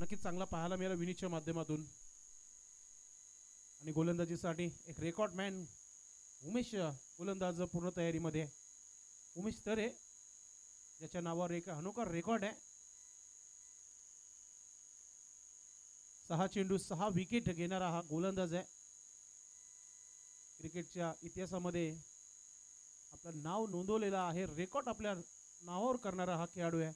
नक्कीच चांगला पाहायला मिळाला विनीतच्या माध्यमातून. आणि गोलंदाजीसाठी एक रेकॉर्ड मॅन उमेश गोलंदाज पूर्ण तयारीमध्ये. उमेश तरे ज्याच्या नावावर एक अनोखा रेकॉर्ड आहे. 6 चेंडू 6 विकेट घेणारा हा गोलंदाज आहे. क्रिकेटच्या इतिहासामध्ये आपलं नाव नोंदवलेलं आहे. रेकॉर्ड आपल्या नावावर करणारा हा खेळाडू आहे.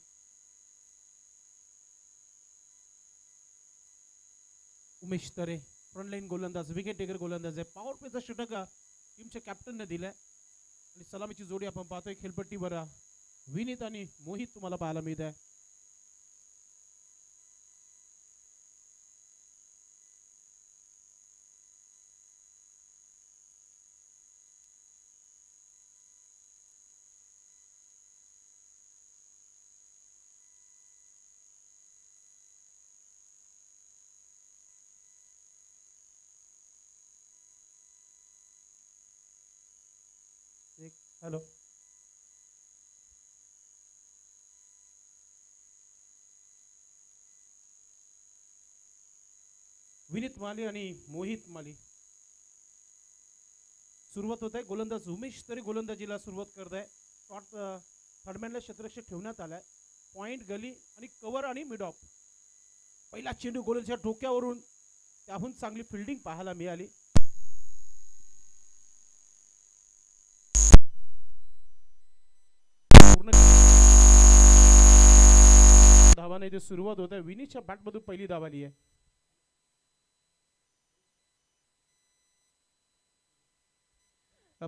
उमेश तरे फ्रंटलाईन गोलंदाज, विकेट टेकर गोलंदाज आहे. पॉवर प्लेचा षटक टीमच्या कॅप्टनने दिलाय. आणि सलामीची जोडी आपण पाहतोय खेळपट्टीवर विनीत आणि मोहित तुम्हाला पाहायला मिळत आहे. हॅलो, विनीत माली आणि मोहित माली सुरुवात होत आहे. गोलंदाज उमेश तरी गोलंदाजीला सुरुवात करत आहे. शॉट थर्डमॅनला क्षेत्ररक्षक ठेवण्यात आलाय. पॉइंट, गली आणि कव्हर आणि मिड ऑफ. पहिला चेंडू गोलंदाजाच्या डोक्यावरून, त्याहून चांगली फिल्डिंग पाहायला मिळाली. धावाने इथे सुरुवात होत आहे. विनीतच्या बॅटमधून पहिली धाव आली आहे.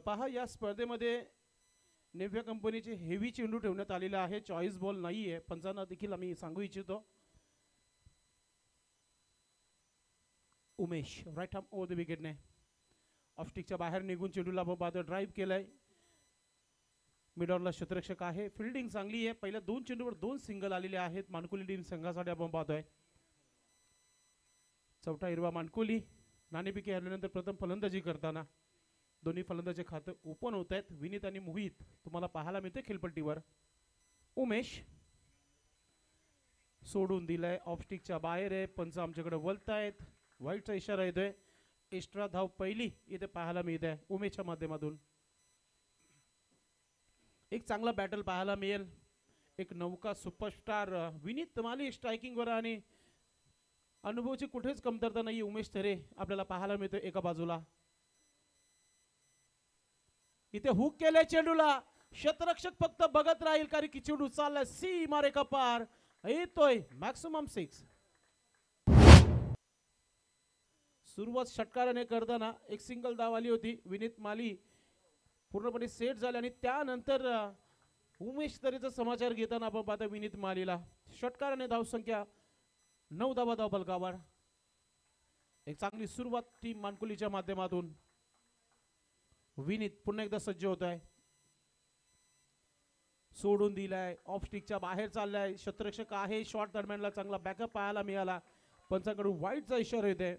पहा, या स्पर्धेमध्ये नेव्या कंपनीचे हेवी चेंडू ठेवण्यात आलेला आहे. चॉईस बॉल नाहीये. पंचांना देखील आम्ही सांगू इच्छितो. Umesh right arm over the विकेटने ऑफस्टिकच्या बाहेर निघून चेंडूला बाद ड्राईव्ह केलाय. मिडॉनला क्षेत्ररक्षक आहे. फिल्डिंग चांगली आहे. पहिल्या 2 चेंडूवर 2 सिंगल आलेले आहेत मानकुली टीम संघासाठी आपण पाहतोय. चौथा हिरवा मानकुली नाणेफेकी हरल्यानंतर प्रथम फलंदाजी करताना दोन्ही फलंदाजी खाते ओपन होत आहेत. विनीत आणि मोहित तुम्हाला पाहायला मिळते खेळपट्टीवर. उमेश सोडून दिलाय. ऑफस्टिकच्या बाहेर आहे. पंच आमच्याकडे वळतायत. वाईटचा इशारा येतोय. एक्स्ट्रा धाव पहिली इथे पाहायला मिळत आहे उमेशच्या माध्यमातून. एक चांगला बॅटल पाहायला मिळेल. एक नौका सुपरस्टार विनीत माली स्ट्रायकिंग वर आणि अनुभवाची कुठेच कमतरता नाही. उमेश तरे आपल्याला पाहायला मिळतो एका बाजूला. इथे हुक केले चेंडूला. क्षेत्ररक्षक फक्त बघत राहील कारण की चेंडू चाललाय सी मारे कपार. येतोय मॅक्सिमम 6. सुरुवात षटकाराने करताना एक सिंगल धाव आली होती. विनीत माली पूर्णपणे सेट झाले आणि त्यानंतर उमेश तरेचा समाचार घेताना आपण पाहतो विनीत मालीला षटकाराने धावसंख्या 9 धावा धाव फलकावर. एक चांगली सुरुवात टीम मानकुलीच्या माध्यमातून. विनीत पुन्हा एकदा सज्ज होत आहे. सोडून दिलाय. ऑफ स्टिकच्या बाहेर चाललाय. क्षेत्ररक्षक आहे. शॉर्ट दरम्यानला चांगला बॅकअप पाहायला मिळाला. पंचाकडून वाईटचा इशारा येते.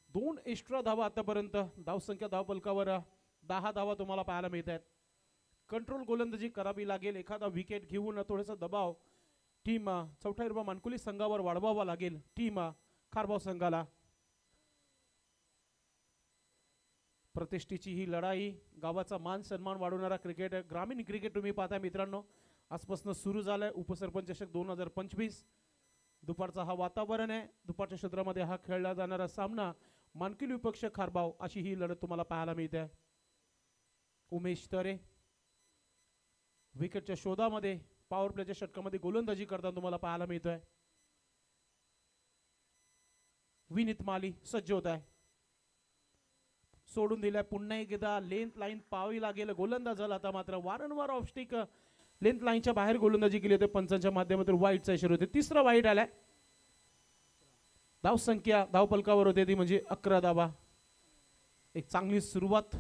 2 एक्स्ट्रा धावा आतापर्यंत. धावसंख्या धाव फलकावर 10 धावा तुम्हाला पाहायला मिळत आहेत. कंट्रोल गोलंदाजी करावी लागेल. एखादा विकेट घेऊन थोडासा दबाव टीम चौथा हिरवा मानकुली संघावर वाढवावा लागेल टीम खारबाव संघाला. प्रतिष्ठेची ही लढाई, गावाचा मान सन्मान वाढवणारा क्रिकेट, ग्रामीण क्रिकेट तुम्ही पाहता मित्रांनो आजपासून सुरू झालाय. उपसरपंच चषक 2025 दुपारचा हा वातावरण आहे. दुपारच्या क्षेत्रामध्ये हा खेळला जाणारा सामना मानकुली विपक्ष खारबाव अशी ही लढत तुम्हाला पाहायला मिळते. उमेश तरे विकेटच्या शोधामध्ये पॉवर प्लेच्या षटकामध्ये गोलंदाजी करताना तुम्हाला पाहायला मिळतोय. विनीत माली सज्ज होत आहे. सोडून दिलाय. पुन्हा एकदा लेंथ लाईन पाहावी लागेल गोलंदाजाला. आता मात्र वारंवार ऑफस्टिक लेंथ लाईनच्या बाहेर गोलंदाजी केली होती. पंचांच्या माध्यमातून वाईटचा इशारा होते. तिसरा वाईट आलाय. धाव संख्या धाव फलकावर होते ती म्हणजे 11 धावा. एक चांगली सुरुवात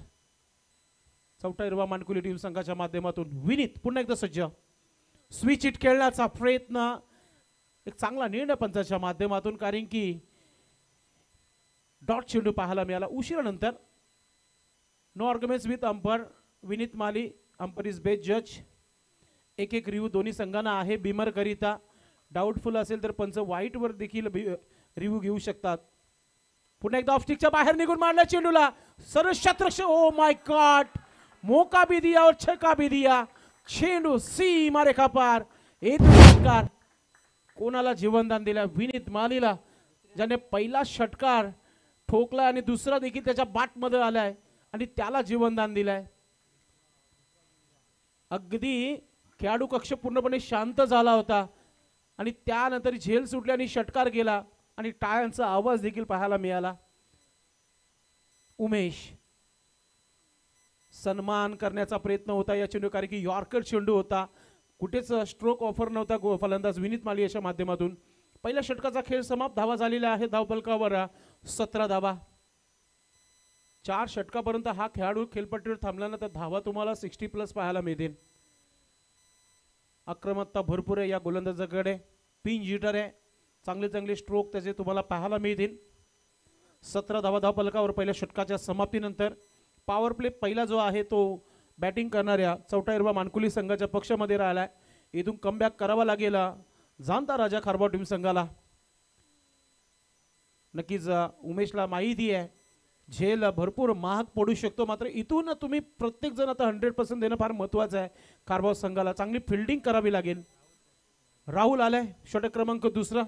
चौथा हिरवा मानकुली टीम संघाच्या माध्यमातून. विनीत पुन्हा एकदा सज्ज. स्विच हिट खेळण्याचा प्रयत्न. एक चांगला निर्णय पंचाच्या माध्यमातून कारण की डॉट चेंडू पाहायला मिळाला उशिरानंतर. No arguments with umpire. Vineet Mali umpire is best जज. एक रिव्ह्यू दोन्ही संघांना आहे बिमर करिता. डाऊटफुल असेल तर पंच वाईट वर देखील रिव्ह्यू घेऊ शकतात. पुन्हा एकदा ऑफस्टिकच्या बाहेर निघून मारला चेंडूला सरळ शतरक्ष. ओ माय गॉड, मौका भी दिया और छक्का भी दिया. चेंडू सीमा रेखा पार. षटकार कोणाला जीवनदान दिला? विनीत मालीला, ज्याने पहिला षटकार ठोकला आणि दुसरा देखील त्याच्या बाट मध्ये आलाय आणि त्याला जीवनदान दिलाय. अगदी खेळाडू कक्ष पूर्णपणे शांत झाला होता आणि त्यानंतर झेल सुटली आणि षटकार गेला आणि टाळ्यांचा आवाज देखील पाहायला मिळाला. उमेश, सन्मान करण्याचा प्रयत्न होता या चेंडू, कारण की यॉर्कर चेंडू होता, कुठेच स्ट्रोक ऑफर नव्हता फलंदाज विनीत माली याच्या माध्यमातून. पहिल्या षटकाचा खेळ समाप्त. धावा झालेला आहे धावफलकावर 17 धावा. 4 षटकापर्यंत हा खेळाडू खेळपट्टीवर थांबल्यानंतर धावा तुम्हाला 60+ पाहायला मिळतील. आक्रमकता भरपूर आहे या गोलंदाजाकडे, पिन जिटर आहे, चांगले चांगले स्ट्रोक त्याचे तुम्हाला पाहायला मिळतील. 17 धावा धावफलकावर पहिल्या षटकाच्या समाप्तीनंतर. पॉवर प्ले पहिला जो आहे तो बॅटिंग करणाऱ्या चौथा हिरवा मानकुली संघाच्या पक्षामध्ये राहिलाय. इथून कमबॅक करावा लागेल जाणता राजा खारबाव टीम संघाला. नक्कीच उमेशला माहिती आहे झेल भरपूर महाग पडू शकतो, मात्र इथून तुम्ही प्रत्येक जण आता 100% देणं फार महत्वाचं आहे. खारबाव संघाला चांगली फिल्डिंग करावी लागेल. राहुल आलाय षटक क्रमांक 2.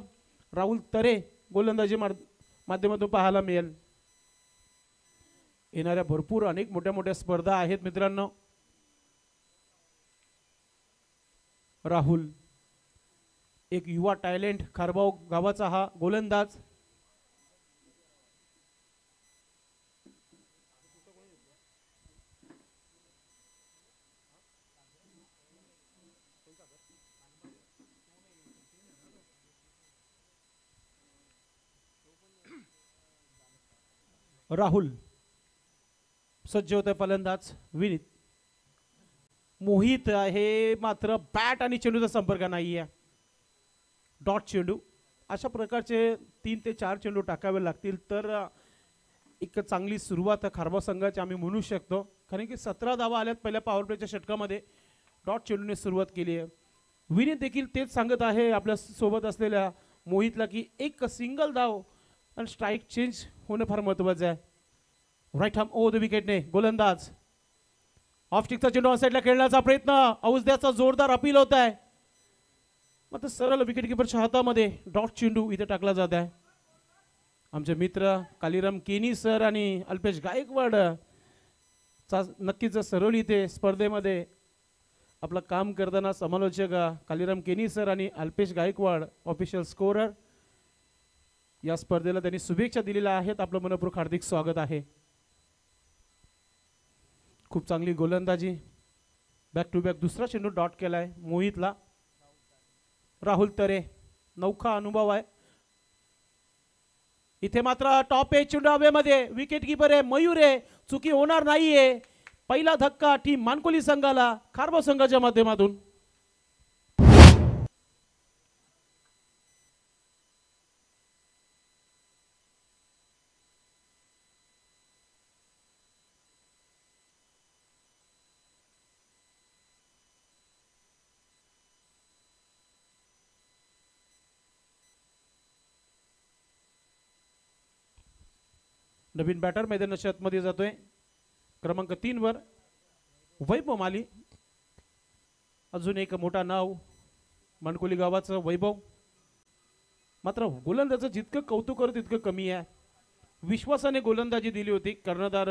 राहुल तरे गोलंदाजी माध्यमातून पाहायला मिळेल. येणाऱ्या भरपूर अनेक मोठ्या मोठ्या स्पर्धा आहेत मित्रांनो. राहुल एक युवा टॅलेंट, खारबाव गावाचा हा गोलंदाज. राहुल सज्ज होत आहे फलंदाज. विनीत, मोहित आहे मात्र बॅट आणि चेंडूचा संपर्क नाही आहे. डॉट चेंडू. अशा प्रकारचे 3 ते 4 चेंडू टाकावे लागतील तर एक चांगली सुरुवात खारबाव संघाची आम्ही म्हणू शकतो, कारण की 17 धावा आल्यात पहिल्या पॉवर प्लेच्या षटकामध्ये. डॉट चेंडूने सुरुवात केली आहे. विनीत देखील तेच सांगत आहे आपल्या सोबत असलेल्या मोहितला की एक सिंगल धाव आणि स्ट्राईक चेंज होणं फार महत्त्वाचं आहे. राईट हॅम ओव्हर द विकेटने गोलंदाज. ऑफ स्टिकचा चेंडू साईडला खेळण्याचा प्रयत्न, औषध्याचा जोरदार अपील होत आहे, मात्र सरळ विकेट किपरच्या हातामध्ये डॉट चेंडू इथे टाकला जात आहे. आमचे मित्र कालीराम केनी सर आणि अल्पेश गायकवाड चा नक्कीच सरळ इथे स्पर्धेमध्ये आपलं काम करताना समालोचक कालीराम केनी सर आणि अल्पेश गायकवाड ऑफिशियल स्कोरर या स्पर्धेला त्यांनी शुभेच्छा दिलेल्या आहेत. आपलं मनपूर्वक हार्दिक स्वागत आहे. खूप चांगली गोलंदाजी. बॅक टू बॅक दुसरा चेंडू डॉट केलाय मोहितला. राहुल तरे, नौखा अनुभव आहे. इथे मात्र टॉप एज चेंडू हवेमध्ये. विकेट कीपर आहे मयूर आहे, चुकी होणार नाहीये. पहिला धक्का टीम मानकोली संघाला खारबाव संघाच्या माध्यमातून. नवीन बॅटर मैदानाच्या आतमध्ये जातोय क्रमांक 3 वर वैभव माली. अजून एक मोठा नाव मानकोली गावाचं वैभव. मात्र गोलंदाज जितकं कौतुक करत तितकं कमी आहे. विश्वासाने गोलंदाजी दिली होती कर्णधार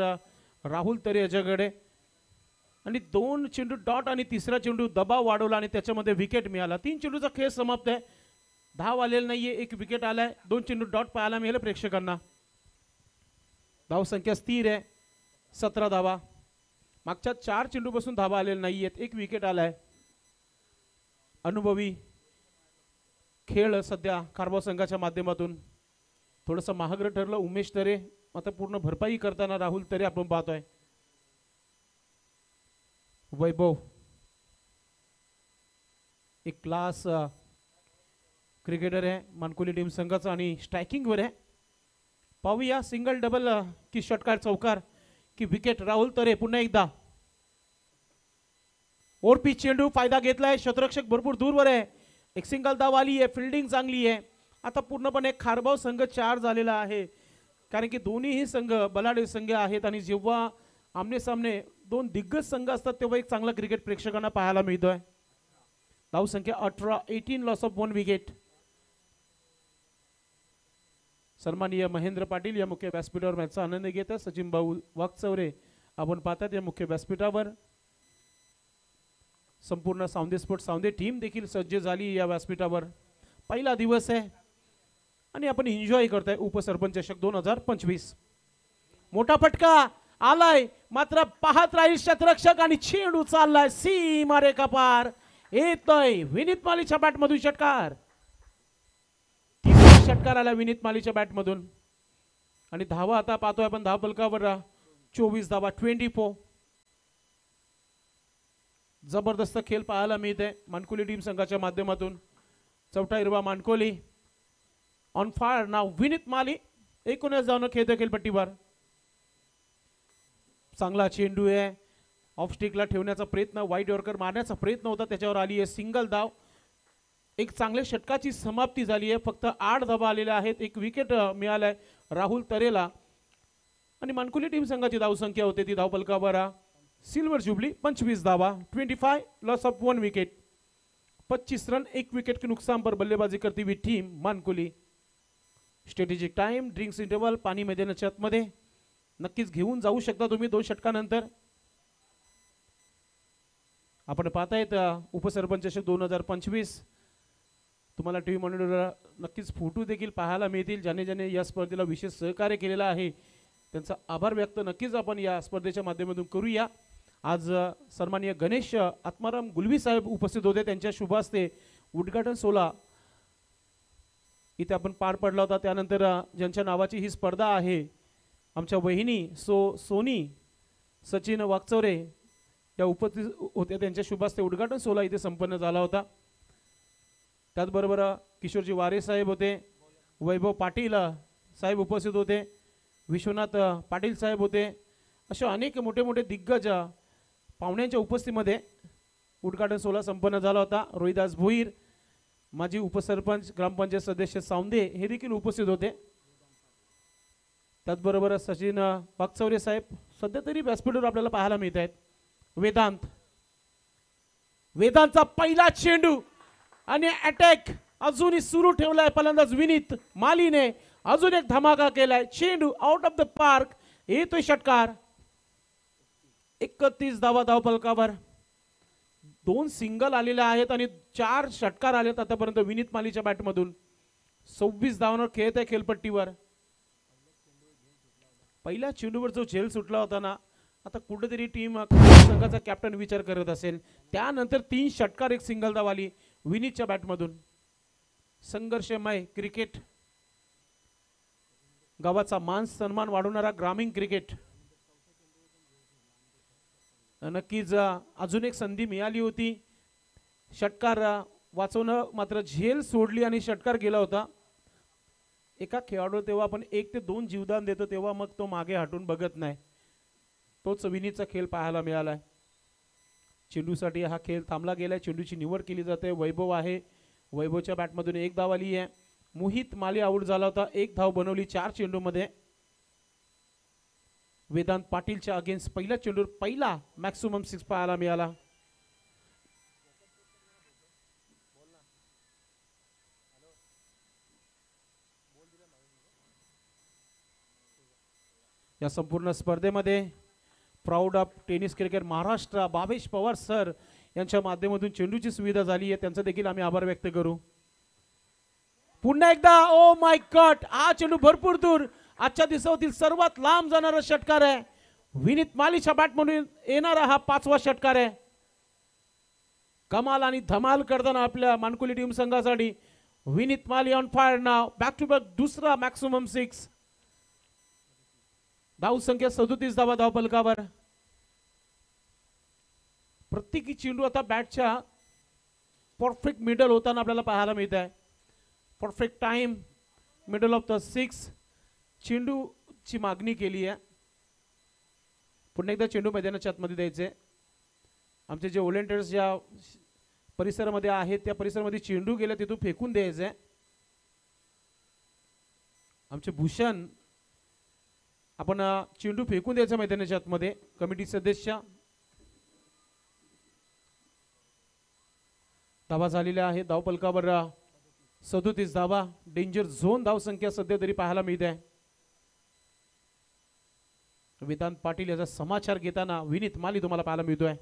राहुल तरे याच्याकडे आणि 2 चेंडू डॉट आणि तिसरा चेंडू दबाव वाढवला आणि त्याच्यामध्ये विकेट मिळाला. 3 चेंडूचा खेळ समाप्त आहे. धाव आलेला नाहीये, 1 विकेट आलाय, 2 चेंडू डॉट पाहायला मिळाले प्रेक्षकांना. धाव संख्या स्थिर आहे 17 धावा. मागच्या 4 चेंडूपासून धावा आलेल्या नाहीयेत, 1 विकेट आलाय. अनुभवी खेळ सध्या खारबाव संघाच्या माध्यमातून. थोडंसं महागडं ठरलं उमेश तरे, आता पूर्ण भरपाई करताना राहुल तरे आपण पाहतोय. वैभव एक क्लास क्रिकेटर आहे मानकोली टीम संघाचा आणि स्ट्रायकिंग वर आहे. पाहूया सिंगल डबल की षटकार चौकार की विकेट. राहुल तरे पुन्हा एकदा ओरपी चेंडू फायदा घेतलाय. शतरक्षक भरपूर दूरवर आहे. एक सिंगल धाव आली आहे, फिल्डिंग चांगली आहे. आता पूर्णपणे खारबाव संघ 4 झालेला आहे, कारण की दोन्हीही संघ बलाढ्य संघ आहेत आणि जेव्हा आमने सामने दोन दिग्गज संघ असतात तेव्हा एक चांगला क्रिकेट प्रेक्षकांना पाहायला मिळतोय. धाव संख्या 18 लॉस ऑफ 1 विकेट. सन्माननीय महेंद्र पाटील या मुख्य व्यासपीठावर मॅचचा आनंद घेतात. सचिन भाऊ वाघचौरे आपण पाहतात या मुख्य व्यासपीठावर. संपूर्ण सावंदे स्पोर्ट्स सावंदे टीम देखील सज्ज झाली या व्यासपीठावर. पहिला दिवस आहे आणि आपण एन्जॉय करताय उपसरपंच चषक 2025. मोठा फटका आलाय, मात्र पाहत राहील शतरक्षक आणि चेंडू चाललाय सीमा रेखा पार. येतोय विनीत मालीच्या बॅट मधून षटकार. षटकार आला विनीत मालीच्या बॅट मधून आणि धावा आता पाहतोय आपण धाव फलकावर 24 धावा 24. जबरदस्त खेळ पाहायला मिळते मानकोली टीम संघाच्या माध्यमातून. चौथा हिरवा मानकोली ऑन फायर नाव विनीत माली 19 धावांना खेळतोय खेळपट्टीवर. चांगला चेंडू आहे, ऑफ स्टिकला ठेवण्याचा प्रयत्न, वाईड यॉर्कर मारण्याचा प्रयत्न होता, त्याच्यावर आली आहे सिंगल धाव. एक चांगल्या षटकाची समाप्ती झाली आहे. फक्त 8 धावा आलेल्या आहेत. एक विकेट मिळालाय राहुल तरेला आणि मानकोली टीम संघाची धावसंख्या होती ती धाव फलकावर सिल्वर जुबली 25 धावा 25 loss of 1 wicket. 25 run 1 wicket के नुकसान पर बल्लेबाजी करती हुई team Mankoli. Strategic time, drinks interval, पाणी मैदानाच्या आतमध्ये नक्कीच घेऊन जाऊ शकता तुम्ही 2 षटकानंतर. आपण पाहतायत उपसरपंच चषक 2025. तुम्हाला टीव्ही मॉनिटरवर नक्कीच फोटो देखील पाहायला मिळतील. ज्याने ज्याने या स्पर्धेला विशेष सहकार्य केलेला आहे त्यांचा आभार व्यक्त नक्कीच आपण या स्पर्धेच्या माध्यमातून करूया. आज सन्माननीय गणेश आत्माराम गुलवी साहेब उपस्थित होते. त्यांच्या शुभ हस्ते उद्घाटन सोहळा इथे आपण पार पडला होता. त्यानंतर ज्यांच्या नावाची ही स्पर्धा आहे आमच्या वहिनी सोनी सचिन वाघचौरे या उपस्थित होत्या. त्यांच्या शुभ हस्ते उद्घाटन सोहळा इथे संपन्न झाला होता. त्याचबरोबर किशोरजी वारे साहेब होते, वैभव पाटील साहेब उपस्थित होते, विश्वनाथ पाटील साहेब होते. असे अनेक मोठे मोठे दिग्गज पाहुण्यांच्या उपस्थितीमध्ये उद्घाटन सोहळा संपन्न झाला होता. रोहिदास भोईर माजी उपसरपंच ग्रामपंचायत सदस्य सावंदे हे देखील उपस्थित होते. त्याचबरोबर सचिन वाघचौरे साहेब सध्या तरी व्यासपीठावर आपल्याला पाहायला मिळत आहेत. वेदांतचा पहिला चेंडू आणि अटॅक अजूनही सुरू ठेवलाय फलंदाज विनीत मालीने. अजून एक धमाका केलाय, चेंडू आउट ऑफ द पार्क. येतोय षटकार. 31 धावा धाव फलकावर. 2 सिंगल आलेले आहेत आणि 4 षटकार आलेत आतापर्यंत विनीत मालीच्या बॅटमधून. 26 धावांवर खेळत आहे खेळपट्टीवर. पहिल्या चेंडूवर जो झेल सुटला होता ना, आता कुठेतरी टीम संघाचा कॅप्टन विचार करत असेल. त्यानंतर 3 षटकार 1 सिंगल धाव आली विनीतच्या बॅटमधून. संघर्षमय क्रिकेट, गावाचा मान सन्मान वाढवणारा ग्रामीण क्रिकेट. नक्कीच अजून एक संधी मिळाली होती षटकार वाचवणं, मात्र झेल सोडली आणि षटकार गेला होता. एका खेळाडू तेव्हा आपण 1 ते 2 जीवदान देतो तेव्हा मग तो मागे हटून बघत नाही. तोच विनीतचा खेळ पाहायला मिळालाय. चेंडूसाठी हा खेळ थांबला गेलाय. चेंडूची निवड केली जाते. वैभव आहे, वैभवच्या बॅटमधून 1 धाव आली आहे. मोहित माली आउट झाला होता, 1 धाव बनवली 4 चेंडूमध्ये. वेदांत पाटीलच्या अगेन्स्ट पहिल्या चेंडूवर पहिला मॅक्सिमम 6 पाहायला मिळाला. या संपूर्ण स्पर्धेमध्ये proud of tennis cricket Maharashtra Babesh Pawar sir यांच्या माध्यमातून चेंडूची सुविधा झाली आहे. त्यांचा देखील आम्ही आभार व्यक्त करू. पुन्हा एकदा ओ माय गॉड, हा चेंडू भरपूर दूर. आजच्या दिवसातील सर्वात लांब जाणारा षटकार आहे. विनीत मालीच्या बॅटमधून येणारा हा 5वा षटकार आहे. कमाल आणि धमाल करताना आपल्या मानकोली टीम संघासाठी विनीत माली ऑन फायर नाव. बॅक टू बॅक दुसरा मॅक्सिमम 6. धाव संख्या 37 धावा धाव फलकावर. प्रत्येकी चेंडू आता बॅटच्या परफेक्ट मिडल होताना आपल्याला पाहायला मिळत आहे. Perfect time, middle of the 6 चेंडूची मागणी केली आहे. पुन्हा एकदा चेंडू मैदानाच्या आतमध्ये द्यायचे. आमचे जे व्हॉलंटियर्स या परिसरामध्ये आहेत त्या परिसरामध्ये चेंडू गेला तिथून फेकून द्यायचं. आमचे भूषण आपण चेंडू फेकून द्यायचा मैदानाच्या आतमध्ये. कमिटी सदस्य धावा झालेल्या आहे. धावपलकावर 37 धावा. डेंजर झोन धावसंख्या सध्या तरी पाहायला मिळते. वेदांत पाटील याचा समाचार घेताना विनीत माली तुम्हाला पाहायला मिळतोय.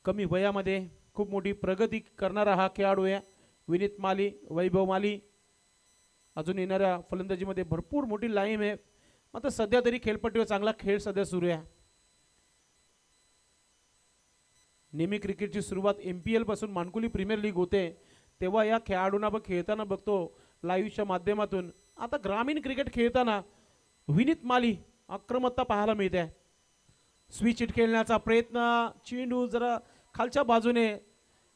कमी वयामध्ये खूप मोठी प्रगती करणारा हा खेळाडू आहे विनीत माली, वैभव माली. अजून येणाऱ्या फलंदाजीमध्ये भरपूर मोठी लाईन आहे. मात्र सध्या तरी खेळपट्टीवर चांगला खेळ सध्या सुरू आहे. नेहमी क्रिकेटची सुरुवात MPL पासून मानकुली प्रीमियर लीग होते तेव्हा या खेळाडूंना खेळताना बघतो लाईव्हच्या माध्यमातून. आता ग्रामीण क्रिकेट खेळताना विनीत माली आक्रमकता पाहायला मिळते. स्विच हिट खेळण्याचा प्रयत्न, चेंडू जरा खालच्या बाजूने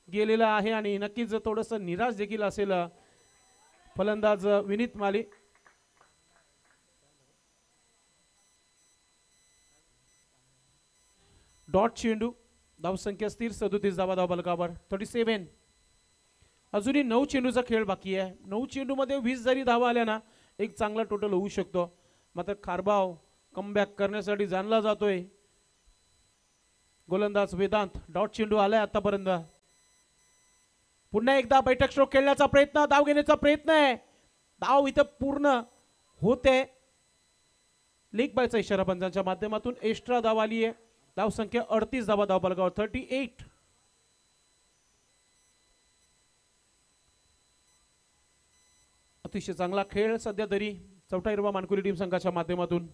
गेलेला आहे आणि नक्कीच थोडंसं निराश देखील असेल फलंदाज विनीत माली. डॉट चेंडू. धावसंख्या स्थिर 37 धावा धावफलकावर. 37. अजूनही 9 चेंडूचा खेळ बाकी आहे. 9 चेंडूमध्ये 20 जरी धावा आल्या ना एक चांगला टोटल होऊ शकतो. मात्र खारबाव कमबॅक करण्यासाठी जाणला जातोय. गोलंदाज वेदांत. डॉट चेंडू आलाय आतापर्यंत. पुन्हा एकदा बैठक स्ट्रोक खेळण्याचा प्रयत्न, धाव घेण्याचा प्रयत्न आहे. धाव इथं पूर्ण होते. लीग बायचा इशारा पंचांच्या माध्यमातून. एक्स्ट्रा धाव आली आहे. धाव संख्या 38 धावा धावफलकावर. 38. अतिशय चांगला खेळ सध्या तरी चौथा हिरवा मानकुली टीम संघाच्या माध्यमातून.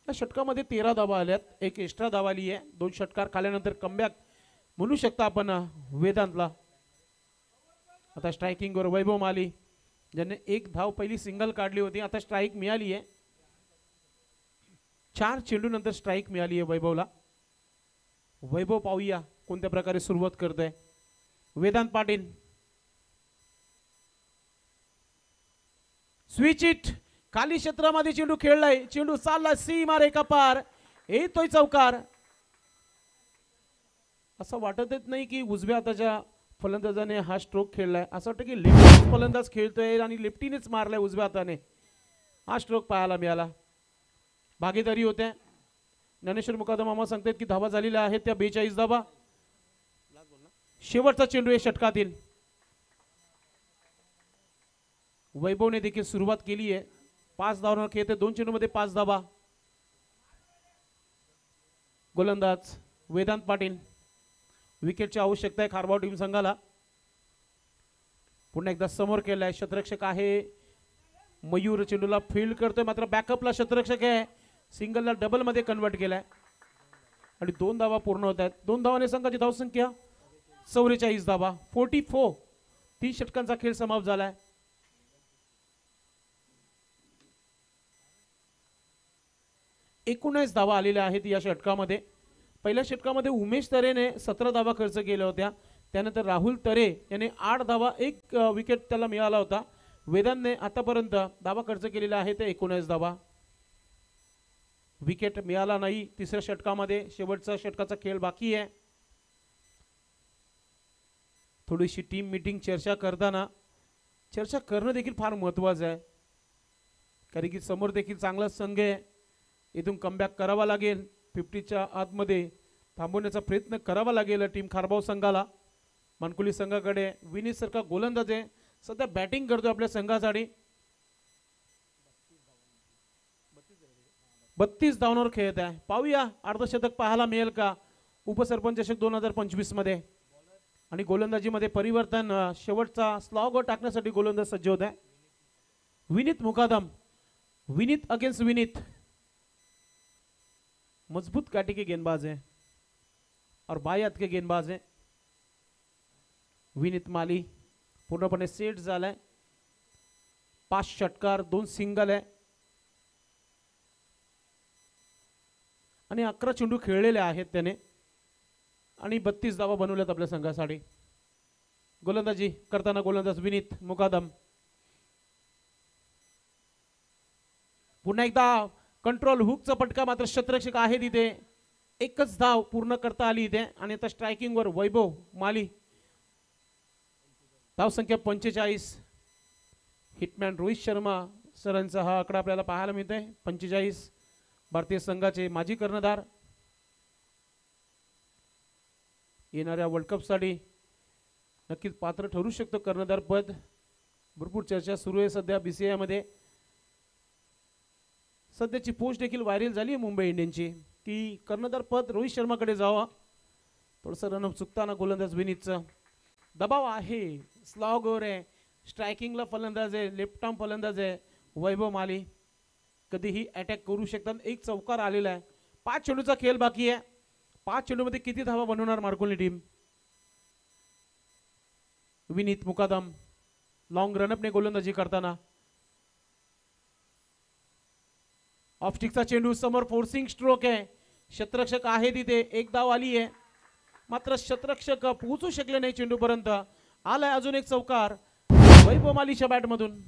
या षटकामध्ये 13 धावा आल्यात. एक एक्स्ट्रा धाव आली आहे. 2 षटकार खाल्यानंतर कमबॅक म्हणू शकता आपण वेदांतला. आता स्ट्रायकिंग वर वैभव माली ज्याने एक धाव पहिली सिंगल काढली होती. आता स्ट्राइक मिळाली आहे. 4 चेंडू नंतर स्ट्राइक मिळाली आहे वैभवला. वैभव पाहूया कोणत्या प्रकारे सुरुवात करतोय. वेदांत पाटील. Switch hit. खाली क्षेत्रामध्ये चेंडू खेळलाय. चेंडू चालला सीमा रेखा पार. येतोय चौकार. असं वाटतच नाही की उजव्या हाताच्या फलंदाजाने हा स्ट्रोक खेळलाय. असं वाटतं की लेफ्ट फलंदाज खेळतोय आणि लेफ्टीनेच मारलाय उजव्या हाताने. हा स्ट्रोक पाहायला मिळाला. भागीदारी होते. ज्ञानेश्वर मुकादम मामा सांगतात की धावा झालेल्या आहेत त्या 42 धावा. शेवटचा चेंडू आहे षटकातील. वैभवने देखील सुरुवात केली आहे. 5 धावांवर खेळते. 2 चेंडूमध्ये 5 धावा. गोलंदाज वेदांत पाटील. विकेटची आवश्यकता आहे खारबाव टीम संघाला. पुन्हा एकदा समोर केलाय. क्षेत्ररक्षक आहे मयूर. चेंडूला फील्ड करतोय मात्र बॅकअपला क्षेत्ररक्षक आहे. सिंगलला डबल मध्ये कन्वर्ट केलाय आणि 2 धावा पूर्ण होत आहेत. 2 धावाने संघाची धावसंख्या 44 धावा. 44. 3 षटकांचा खेळ समाप्त झालाय. एकूणच धावा आलेल्या आहेत या षटकामध्ये. पहिल्या षटकामध्ये उमेश तरेने 17 धावा खर्च केल्या होत्या. त्यानंतर राहुल तरे याने 8 धावा, 1 विकेट त्याला मिळाला होता. वेदांतने आतापर्यंत धावा खर्च केलेला आहे ते 19 धावा. विकेट मिळाला नाही तिसऱ्या षटकामध्ये. शेवटचा षटकाचा खेळ बाकी आहे. थोडीशी टीम मीटिंग चर्चा करताना चर्चा करणं देखील फार महत्त्वाचं आहे. कारण की समोर देखील चांगला संघ आहे. इथून कमबॅक करावा लागेल. 50च्या आतमध्ये थांबवण्याचा प्रयत्न करावा लागेल टीम खारबाव संघाला. मानकुली संघाकडे विनीत सारखा गोलंदाज आहे सध्या बॅटिंग करतो आपल्या संघासाठी. 32 धावांवर खेळत आहे. पाहूया अर्धशतक पाहायला मिळेल का उपसरपंच चषक 2025 मध्ये. आणि गोलंदाजीमध्ये परिवर्तन. शेवटचा स्लॉग टाकण्यासाठी गोलंदाज सज्ज होत आहे. विनीत मुकादम. विनीत अगेन्स्ट विनीत. मजबूत काटी के गेंदबाज है और बाई हाथ के गेंदबाज है. विनीत माली पूर्णपणे सेट झालाय. 5 षटकार 2 सिंगल आहे आणि 11 चेंडू खेळलेले आहेत त्याने आणि 32 धावा बनवल्यात आपल्या संघासाठी. गोलंदाजी करताना गोलंदाज विनीत मुकादम. पुन्हा एकदा कंट्रोल हुकचा पटका मात्र क्षेत्ररक्षक आहे तिथे. एकच धाव पूर्ण करता आली इथे आणि आता स्ट्रायकिंग वर वैभव माली. धाव संख्या 45. हिटमॅन रोहित शर्मा सरांचा हा आकडा आपल्याला पाहायला मिळतोय. 45 भारतीय संघाचे माजी कर्णधार. येणाऱ्या वर्ल्ड कप साठी नक्कीच पात्र ठरू शकतो कर्णधार पद. भरपूर चर्चा सुरू आहे सध्या बीसीसीआय मध्ये. सध्याची पोस्ट देखील व्हायरल झाली आहे मुंबई इंडियन्सची की कर्णधार पद रोहित शर्माकडे जावा. थोडंसं रनअप चुकताना गोलंदाज विनीतचं दबाव आहे. स्लॉग ओव्हर आहे. स्ट्रायकिंगला फलंदाज आहे. लेफ्ट आर्म फलंदाज आहे वैभव माली. कधीही अटॅक करू शकतात. एक चौकार आलेला आहे. 5 चेंडूचा खेळ बाकी आहे. 5 चेंडूमध्ये किती धावा बनवणार मार्कोनी टीम. विनीत मुकादम लॉंग रनअपने गोलंदाजी करताना. ऑफ स्टिकचा चेंडू समोर फोर्सिंग स्ट्रोक आहे. शतरक्षक आहे तिथे. एक धाव आली आहे मात्र शतरक्षक पोहोचू शकले नाही चेंडूपर्यंत. आलाय अजून एक चौकार वैभव मालीच्या बॅटमधून.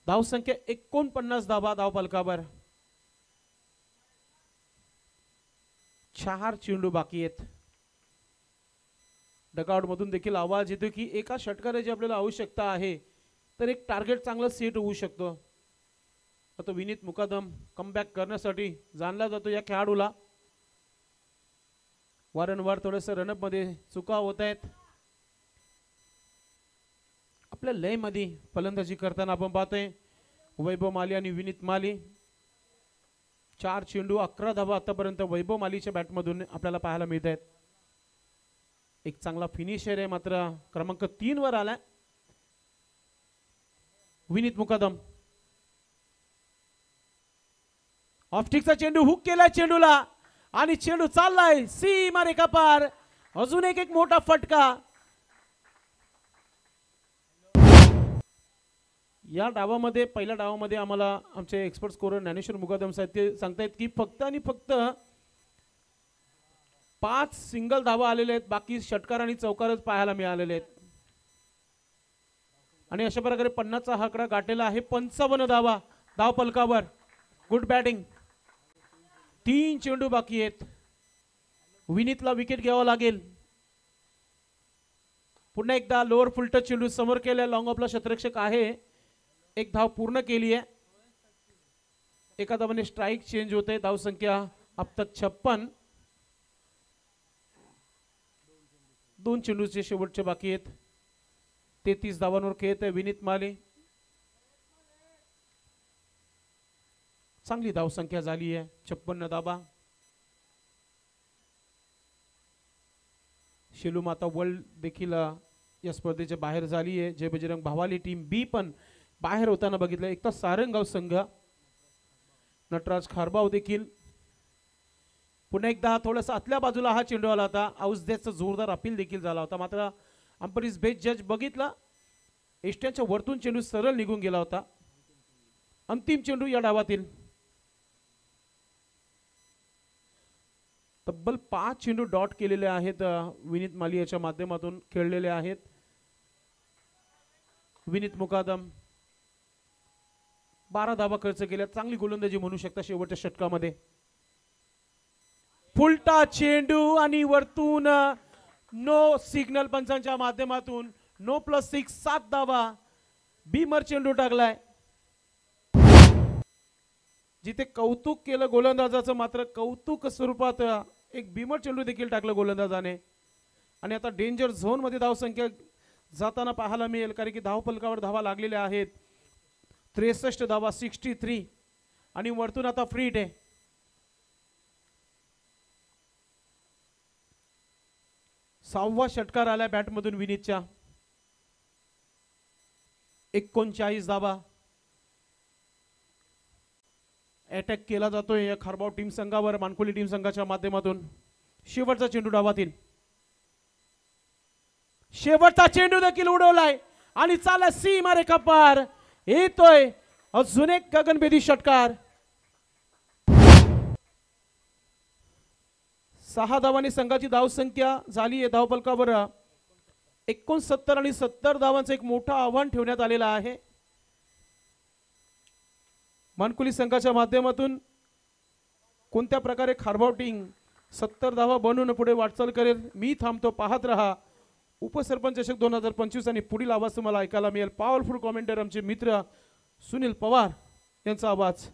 धाव संख्या 49 धावा धाव फलकावर. 4 चेंडू बाकी आहेत. डगआउट मधून देखील आवाज येतो की एका षटकाराची आपल्याला आवश्यकता आहे तर एक टार्गेट चांगलं सेट होऊ शकतो. आता विनीत मुकादम कमबॅक करण्यासाठी जाणला जातो. या खेळाडूला वारंवार थोडंसं रनअप मध्ये चुका होत आहेत. आपल्या लय मध्ये फलंदाजी करताना आपण पाहतोय वैभव माली आणि विनीत माली. 4 चेंडू 11 धावा आतापर्यंत वैभव मालीच्या बॅटमधून आपल्याला पाहायला मिळत आहेत. एक चांगला फिनिशर आहे मात्र क्रमांक 3 वर आलाय विनीत मुकादम. ऑफस्टिकचा चेंडू हुक केलाय चेंडूला आणि चेंडू चाललाय सीमा रेखा पार. अजून एक मोठा फटका. या डावामध्ये पहिल्या डावामध्ये आम्हाला आमचे एक्सपर्ट स्कोरर ज्ञानेश्वर मुकादम साहेब ते सांगतायत की फक्त आणि फक्त 5 सिंगल धावा आलेले आहेत. बाकी षटकार आणि चौकारच पाहायला मिळालेले आहेत आणि अशा प्रकारे 50चा आकडा गाठलेला आहे. 55 धावा धाव फलकावर. Good batting. 3 चेंडू बाकी आहेत. विनीतला विकेट घ्यावा लागेल. पुन्हा एकदा लोअर फुलटच चेंडू समोर केलाय. लॉंग ऑफला शतरक्षक आहे. एक धाव पूर्ण केली आहे. एका धावाने स्ट्राइक चेंज होते. धाव संख्या अब तक 56. 2 चेंडूचे शेवटचे बाकी आहेत. 33 धावांवर खेळत आहे विनीत माली. चांगली धाव संख्या झाली आहे 56 धावा. शेलू माता वर्ल्ड देखील या स्पर्धेच्या बाहेर झाली आहे. जय बजरंग भावाली टीम बी पण बाहेर होताना बघितलं. एक तर सारंगाव संघ नटराज खारबाव देखील. पुन्हा एकदा थोडासा आतल्या बाजूला हा चेंडू आला होता. औषध्याचा जोरदार अपील देखील झाला होता मात्र अंपरीज बेस्ट जज बघितला एष्ट्याच्या वरतून चेंडू सरळ निघून गेला होता. अंतिम चेंडू या डावातील. तब्बल 5 चेंडू डॉट केलेले आहेत. विनीत माली याच्या माध्यमातून खेळलेले आहेत. विनीत मुकादम 12 धावा खर्च केल्या. चांगली गोलंदाजी म्हणू शकता शेवटच्या षटकामध्ये. फुलटा चेंडू आणि वरतून नो सिग्नल पंचांच्या माध्यमातून नो +6 7 धावा. बीमर चेंडू टाकलाय. जिथे कौतुक केलं गोलंदाजाचं मात्र कौतुक स्वरूपात एक बीमर चेंडू देखील टाकलं गोलंदाजाने. आणि आता डेंजर झोन मध्ये धाव संख्या जाताना पाहायला मिळेल कारण की धाव फलकावर धावा लागलेल्या आहेत. 63 धावा 63 आणि वरतून आता फ्री हिट आहे. सहावा षटकार आलाय बॅटमधून विनीतच्या. 39 धावा. अटॅक केला जातोय या खारबाव टीम संघावर मानकोली टीम संघाच्या माध्यमातून. शेवटचा चेंडू डावातील. शेवटचा चेंडू देखील उडवलाय आणि चाला सीमा रेखा पार. येतोय अजून एक गगनभेदी षटकार. 6 धावांनी संघाची धाव संख्या झाली आहे धाव फलकावर 69 आणि 70 धावांचं एक मोठं आव्हान ठेवण्यात आलेलं आहे मानकुली संघाच्या माध्यमातून. कोणत्या प्रकारे खारबाव टीम 70 धावा बनवून पुढे वाटचाल करेल. मी थांबतो, पाहत रहा. उपसरपंच चषक 2025 आणि पुढील आवाज तुम्हाला ऐकायला मिळेल. पॉवरफुल कॉमेंटर आमचे मित्र सुनील पवार यांचा आवाज.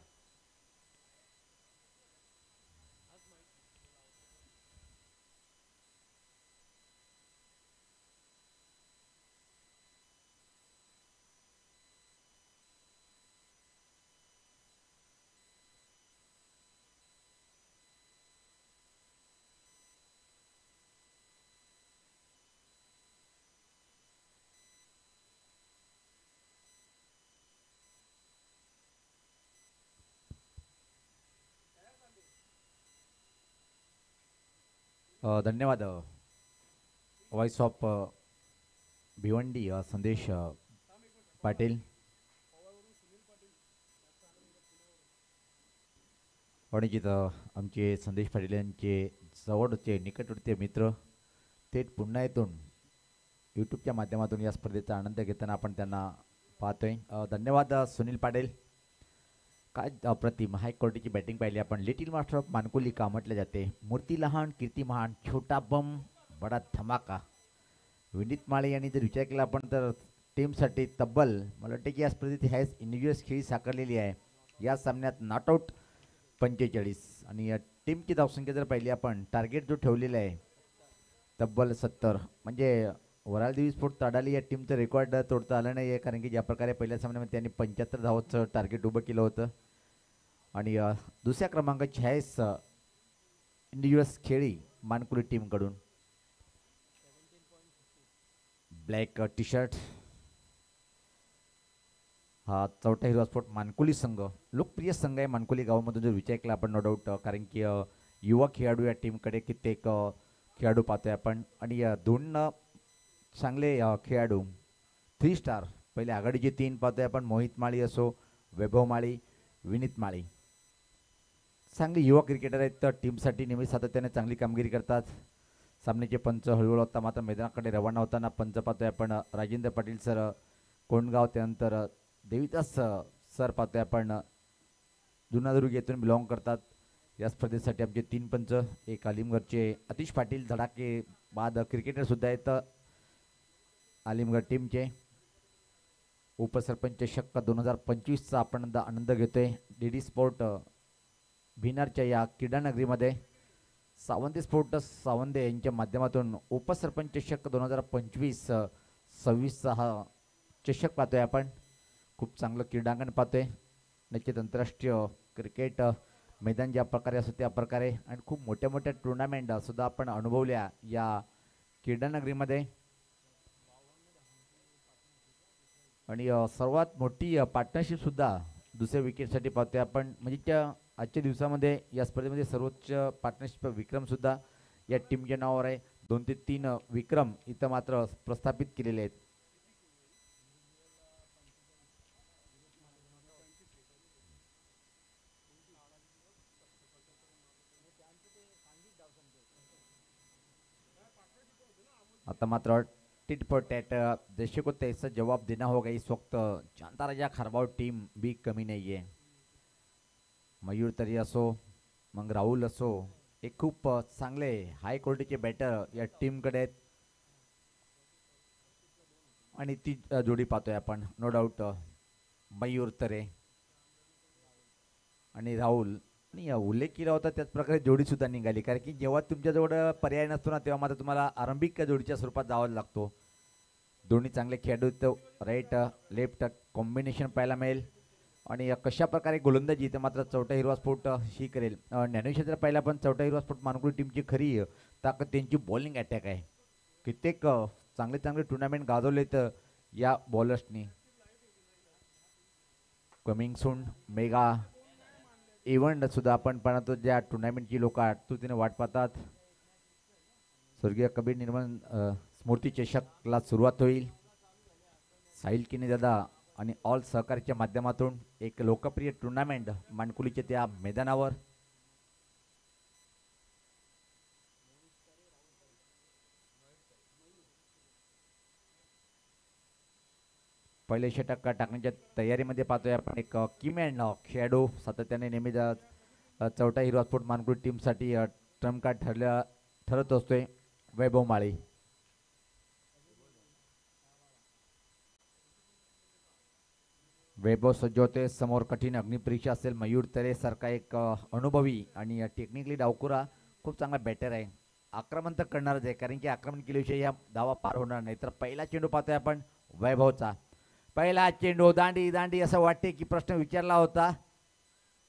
धन्यवाद वॉइस ऑफ भिवंडी संदेश पाटील वणिजित आमचे संदेश पाटील यांचे जवळचे निकटवर्तीय मित्र थेट पुन्हा येथून यूट्यूबच्या माध्यमातून या स्पर्धेचा आनंद घेताना आपण त्यांना पाहतोय. धन्यवाद सुनील पाटील. काय अप्रतिम हाय क्वालिटीची बॅटिंग पाहिली आपण. लिटिल मास्टर ऑफ मानकुली का म्हटले जाते. मूर्ती लहान कीर्ती महान, छोटा बम बडा धमाका. विनीत माळे यांनी जर विचार केला आपण तर टीमसाठी तब्बल मला वाटते की या स्पर्धेत हॅज इंडिव्हिज्युअल खेळी साकारलेली आहे. या सामन्यात नॉट आऊट 45 आणि या टीमची धावसंख्या जर पाहिली आपण टार्गेट जो ठेवलेला आहे तब्बल 70 म्हणजे वराल देवी स्पोर्ट ताडाली या टीमचं रेकॉर्ड तोडता आलं नाही आहे. कारण की ज्या प्रकारे पहिल्या सामन्यामध्ये त्यांनी 75 धावांचं टार्गेट उभं केलं होतं आणि दुसऱ्या क्रमांकाची हॅस इंडिव्हिज्युअल खेळी मानकुली टीमकडून. ब्लॅक टी शर्ट हा चौथा हिरवा स्पोर्ट मानकुली संघ लोकप्रिय संघ आहे मानकुली गावामधून जर विचार केला आपण नो डाऊट. कारण की युवा खेळाडू या टीमकडे कित्येक खेळाडू पाहतोय आपण आणि दोन चांगले खेळाडू 3 स्टार पहिले आघाडीचे 3 पाहतोय आपण. मोहित माळी असो, वैभव माळी, विनीत माळी चांगली युवा क्रिकेटर आहेत. तर टीमसाठी नेहमी सातत्याने चांगली कामगिरी करतात. सामन्याचे पंच हळूहळू आता मात्र मैदानाकडे रवाना होताना पंच पाहतोय आपण राजेंद्र पाटील सर कोंडगाव, त्यानंतर देवीदास सर पाहतोय आपण जुनादुर्ग येथून बिलॉंग करतात. या स्पर्धेसाठी आमचे 3 पंच, एक अलिमगडचे अतिश पाटील धडाके बाद क्रिकेटर सुद्धा आहेत अलिमगड टीमचे. उपसरपंच चषक 2025चा आपण आनंद घेतोय डीडी स्पोर्ट भिनारच्या या क्रीडानगरीमध्ये. सावंते स्पोर्ट सावंते यांच्या माध्यमातून उपसरपंच चषक 2025 26चा हा चषक पाहतोय आपण. खूप चांगलं क्रीडांगण पाहतोय. निश्चित आंतरराष्ट्रीय क्रिकेट मैदान ज्या प्रकारे असो त्या प्रकारे आणि खूप मोठ्या मोठ्या टुर्नामेंट सुद्धा आपण अनुभवल्या या क्रीडानगरीमध्ये. आणि सर्वात मोठी पार्टनरशिप सुद्धा दुसऱ्या विकेटसाठी पाहतोय आपण. म्हणजे त्या आजच्या दिवसामध्ये या स्पर्धेमध्ये सर्वोच्च पार्टनरशिप विक्रमसुद्धा या टीमच्या नावावर आहे. 2 ते 3 विक्रम इथं मात्र प्रस्थापित केलेले आहेत. आता मात्र टिट फॉर टैट देश को तैसा जवाब देना होगा. इस वक्त चांदा राजा खारबाव टीम भी कमी नहीं है. मयूर तरी असो मग राहुल असो एक खूप चांगले हाय क्वालिटीचे बॅटर या टीमकडे आहेत आणि ती जोडी पाहतोय आपण नो डाऊट. मयूर तरे आणि राहुल आणि उल्लेख केला होता त्याच प्रकारे जोडीसुद्धा निघाली. कारण की जेव्हा तुमच्याजवळ पर्याय नसतो ना तेव्हा मात्र तुम्हाला आरंभिक जोडीच्या स्वरूपात जावं लागतो. दोन्ही चांगले खेळाडू तर राईट लेफ्ट कॉम्बिनेशन पाहायला मिळेल आणि कशा प्रकारे गोलंदाजी इथे मात्र चौथा हिरवा स्पोर्ट ही करेल. ज्ञानेश्वर पाहिला पण चौथा हिरवा स्पोर्ट मानकुली टीमची खरी ताकद त्यांची बॉलिंग अटॅक आहे. कित्येक चांगले चांगले टुर्नामेंट गाजवलेत या बॉलर्सनी. कमिंग सून मेगा इव्हेंट सुद्धा आपण पाहतो ज्या टुर्नामेंटची लोक आतुरतेने वाट पाहतात. स्वर्गीय कबीर निर्मल स्मृती चषकला सुरुवात होईल. साहिल किने दादा आणि ऑल सहकार्याच्या माध्यमातून एक लोकप्रिय टुर्नामेंट मानकुलीच्या त्या मैदानावर. पहिले षटक टाकण्याच्या तयारीमध्ये पाहतोय आपण एक कीमॅन खेळाडू सातत्याने नेहमी चौथा हिरवा स्पोर्ट मानकुळी टीमसाठी ट्रम्प कार्ड ठरत असतोय वैभव माळी. वैभव सज्ज होते. समोर कठीण अग्निपरीक्षा असेल. मयूर तरे सारखा एक अनुभवी आणि टेक्निकली डावकुरा खूप चांगला बॅटर आहे. आक्रमण तर करणारच आहे, कारण की आक्रमण केल्याशिवाय या धावा पार होणार नाही. तर पहिला चेंडू पाहतोय आपण वैभवचा. पहिला चेंडू दांडी दांडी असं वाटते की प्रश्न विचारला होता,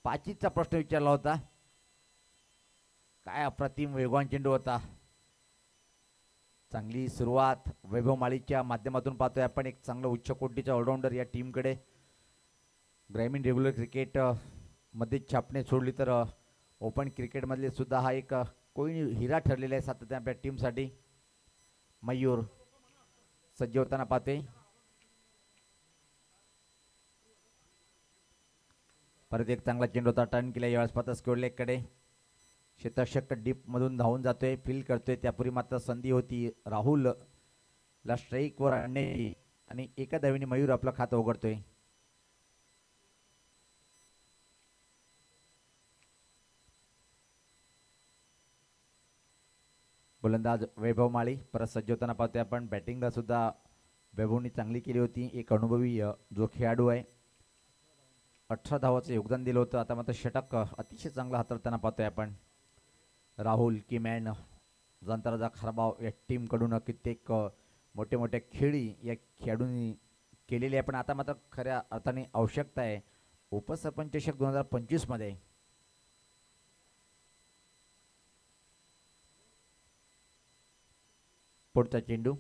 पाचीचा प्रश्न विचारला होता. काय अप्रतिम वेगवान चेंडू होता. चांगली सुरुवात वैभव माळीच्या माध्यमातून पाहतोय आपण. एक चांगलं उच्च कोटीचा ऑलराऊंडर या टीमकडे. ग्रामीण रेग्युलर क्रिकेट मध्ये छापणे सोडली तर ओपन क्रिकेटमधले सुद्धा हा एक कोणी हिरा ठरलेला आहे सातत्याने आपल्या टीमसाठी. मयूर सज्ज होताना पाहतोय. परत एक चांगला चेंडू होता. टर्न केला यावेळेस पाहता स्क्वेअर क्षेत्ररक्षक डीप मधून धावून जातोय, फील करतोय. त्यापूर्वी मात्र संधी होती राहुल ला स्ट्राईक वर आणण्याची आणि एका धावेने मयूर आपलं खातं उघडतोय. गोलंदाज वैभव माळी परत सज्ज होताना पाहतोय आपण. बॅटिंगला सुद्धा वैभवनी चांगली केली होती. एक अनुभवी जो खेळाडू आहे. 18 धावाचं योगदान दिलं होतं. आता मात्र षटक अतिशय चांगला हाताळताना पाहतोय आपण. राहुल किमॅन जंतराजा खरबाव या टीमकडून कित्येक मोठे मोठे खेळी या खेळाडूंनी केलेली आहे. पण आता मात्र खऱ्या अर्थाने आवश्यकता आहे उपसरपंच चषक 2025 मध्ये. पुढचा चेंडू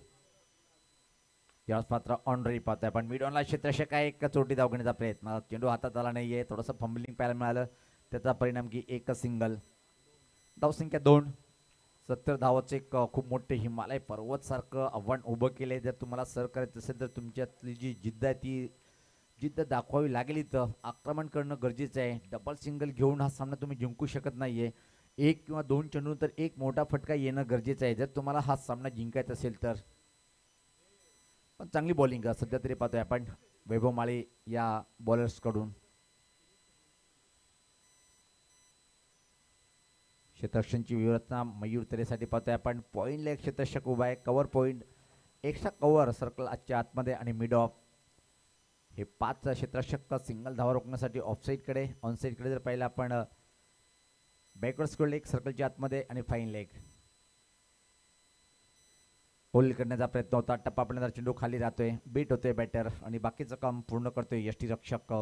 याच पात्र ऑनरी पाहतोय आपण. मिड ऑनला क्षेत्ररक्षक आहे. एक चोटी धाव घेण्याचा प्रयत्न. चेंडू हातात आला नाहीये. थोडंसं फंबलिंग पाहायला मिळालं. त्याचा परिणाम की एक सिंगल. धावसंख्या 2. 70 धावाचं एक खूप मोठे हिमालय पर्वत सारखं आव्हान उभं केलंय. जर तुम्हाला सर करायचं असेल तर तुमच्यातली जी जिद्द आहे ती जिद्द दाखवावी लागेल. इथं आक्रमण करणं गरजेचं आहे. डबल सिंगल घेऊन हा सामना तुम्ही जिंकू शकत नाहीये. एक किंवा दोन चेंडू तर एक मोठा फटका येणं गरजेचं आहे जर तुम्हाला हा सामना जिंकायचा असेल तर. पण चांगली बॉलिंग सध्या तरी पाहतोय आपण वैभव माळी या बॉलर्स कडून. क्षेत्ररक्षणची व्यवस्था मयूर तरेसाठी पाहतोय आपण. पॉईंटला एक क्षेत्ररक्षक उभा आहे. Cover point extra cover circle आजच्या आतमध्ये आणि मिड ऑफ हे 5 क्षेत्ररक्षक सिंगल धावा रोखण्यासाठी ऑफसाईडकडे. ऑनसाईडकडे जर पाहिलं आपण बॅकवर्ड स्क्वेअर लेग सर्कलच्या आतमध्ये आणि फाईन लेग. होल्ड करण्याचा प्रयत्न होता. टप्पा पडण्याचा चेंडू खाली राहतोय. बीट होतोय बॅटर आणि बाकीचं काम पूर्ण करतोय यष्टीरक्षक.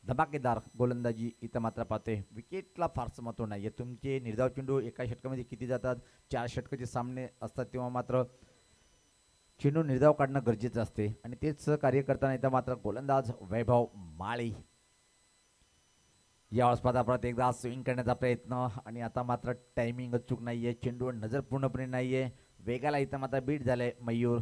धमाकेदार गोलंदाजी इथं मात्र पाहतोय. विकेटला फारसं महत्व नाही. तुमचे निर्धाव चेंडू एका षटकामध्ये किती जातात, 4 षटकाचे सामने असतात तेव्हा मात्र चेंडू निर्धाव काढणं गरजेचं असते आणि तेच कार्य करताना इथं मात्र गोलंदाज वैभव माळी या स्पर्धा परत एकदा स्विंग करण्याचा प्रयत्न आणि आता मात्र टायमिंग चूक नाहीये. चेंडूवर नजर पूर्णपणे नाहीये. वेगाला इथं मात्र बीट झालंय. मयूर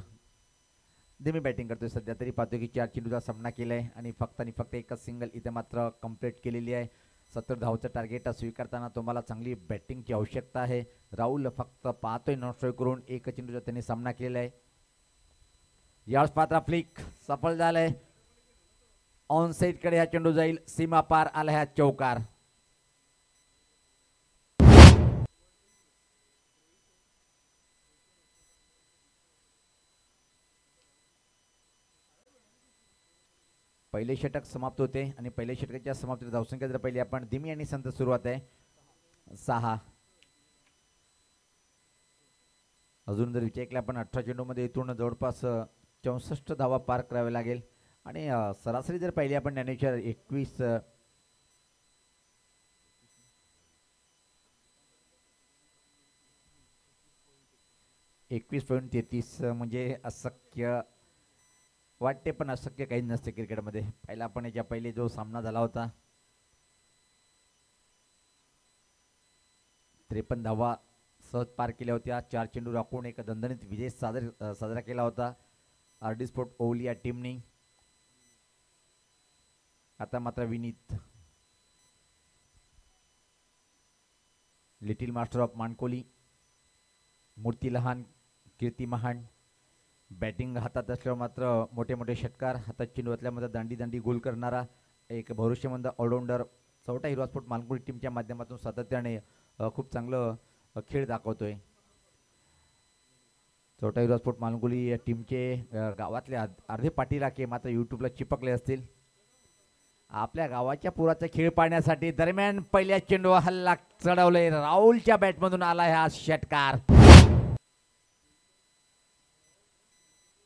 धीमी बॅटिंग करतोय सध्या तरी पाहतोय की 4 चेंडूचा सामना केलाय आणि फक्त एकच सिंगल इथे मात्र कंप्लीट केलेली आहे. 70 धावचं टार्गेट स्वीकारताना तुम्हाला चांगली बॅटिंगची आवश्यकता आहे. राहुल फक्त पाहतोय नॉन स्ट्राईक करून. एक चेंडूचा त्यांनी सामना केलेला आहे. याच पात्र फ्लिक सफल झालंय. ऑन साइड कडे हा चेंडू जाईल. सीमा पार आला हा चौकार. पहिले षटक समाप्त होते आणि पहिल्या षटकाच्या समाप्तीत धावसंख्या जर पहिली आपण धीमी आणि संत सुरुवात आहे 6. अजून जर विचार केला आपण 18 चेंडूमध्ये इथून जवळपास 64 धावा पार करावे लागेल आणि सरासरी जर पाहिली आपण ज्ञानेश्वर 21.33 म्हणजे अशक्य वाटते पण अशक्य काही नसते क्रिकेटमध्ये. पहिला आपण याच्या पहिले जो सामना झाला होता 53 धावा सहज पार केल्या होत्या. 4 चेंडू राखून एक दणदणीत विजय साजरा केला होता आरडी स्पोर्ट ओवली या टीमनी. आता मात्र Vineet little master of Mankoli, मूर्ती लहान कीर्ती महान. बॅटिंग हातात असल्यावर मात्र मोठे मोठे षटकार, हातात चेंडू असल्यामध्ये दांडी दांडी गोल करणारा एक भविष्यमंद ऑलराऊंडर चौथा हिरवा स्पोर्ट मालगुडी टीमच्या माध्यमातून सातत्याने खूप चांगलं खेळ दाखवतोय. चौथा हिरवा स्पोर्ट मालगुडी या टीमचे गावातले अर्धे पाठीराखे मात्र यूट्यूबला चिपकले असतील. आपल्या गावाच्या पुराचा खेळ पाहण्यासाठी दरम्यान पहिल्या चेंडू हल्ला चढवलंय. राहुलच्या बॅटमधून आला हा षटकार.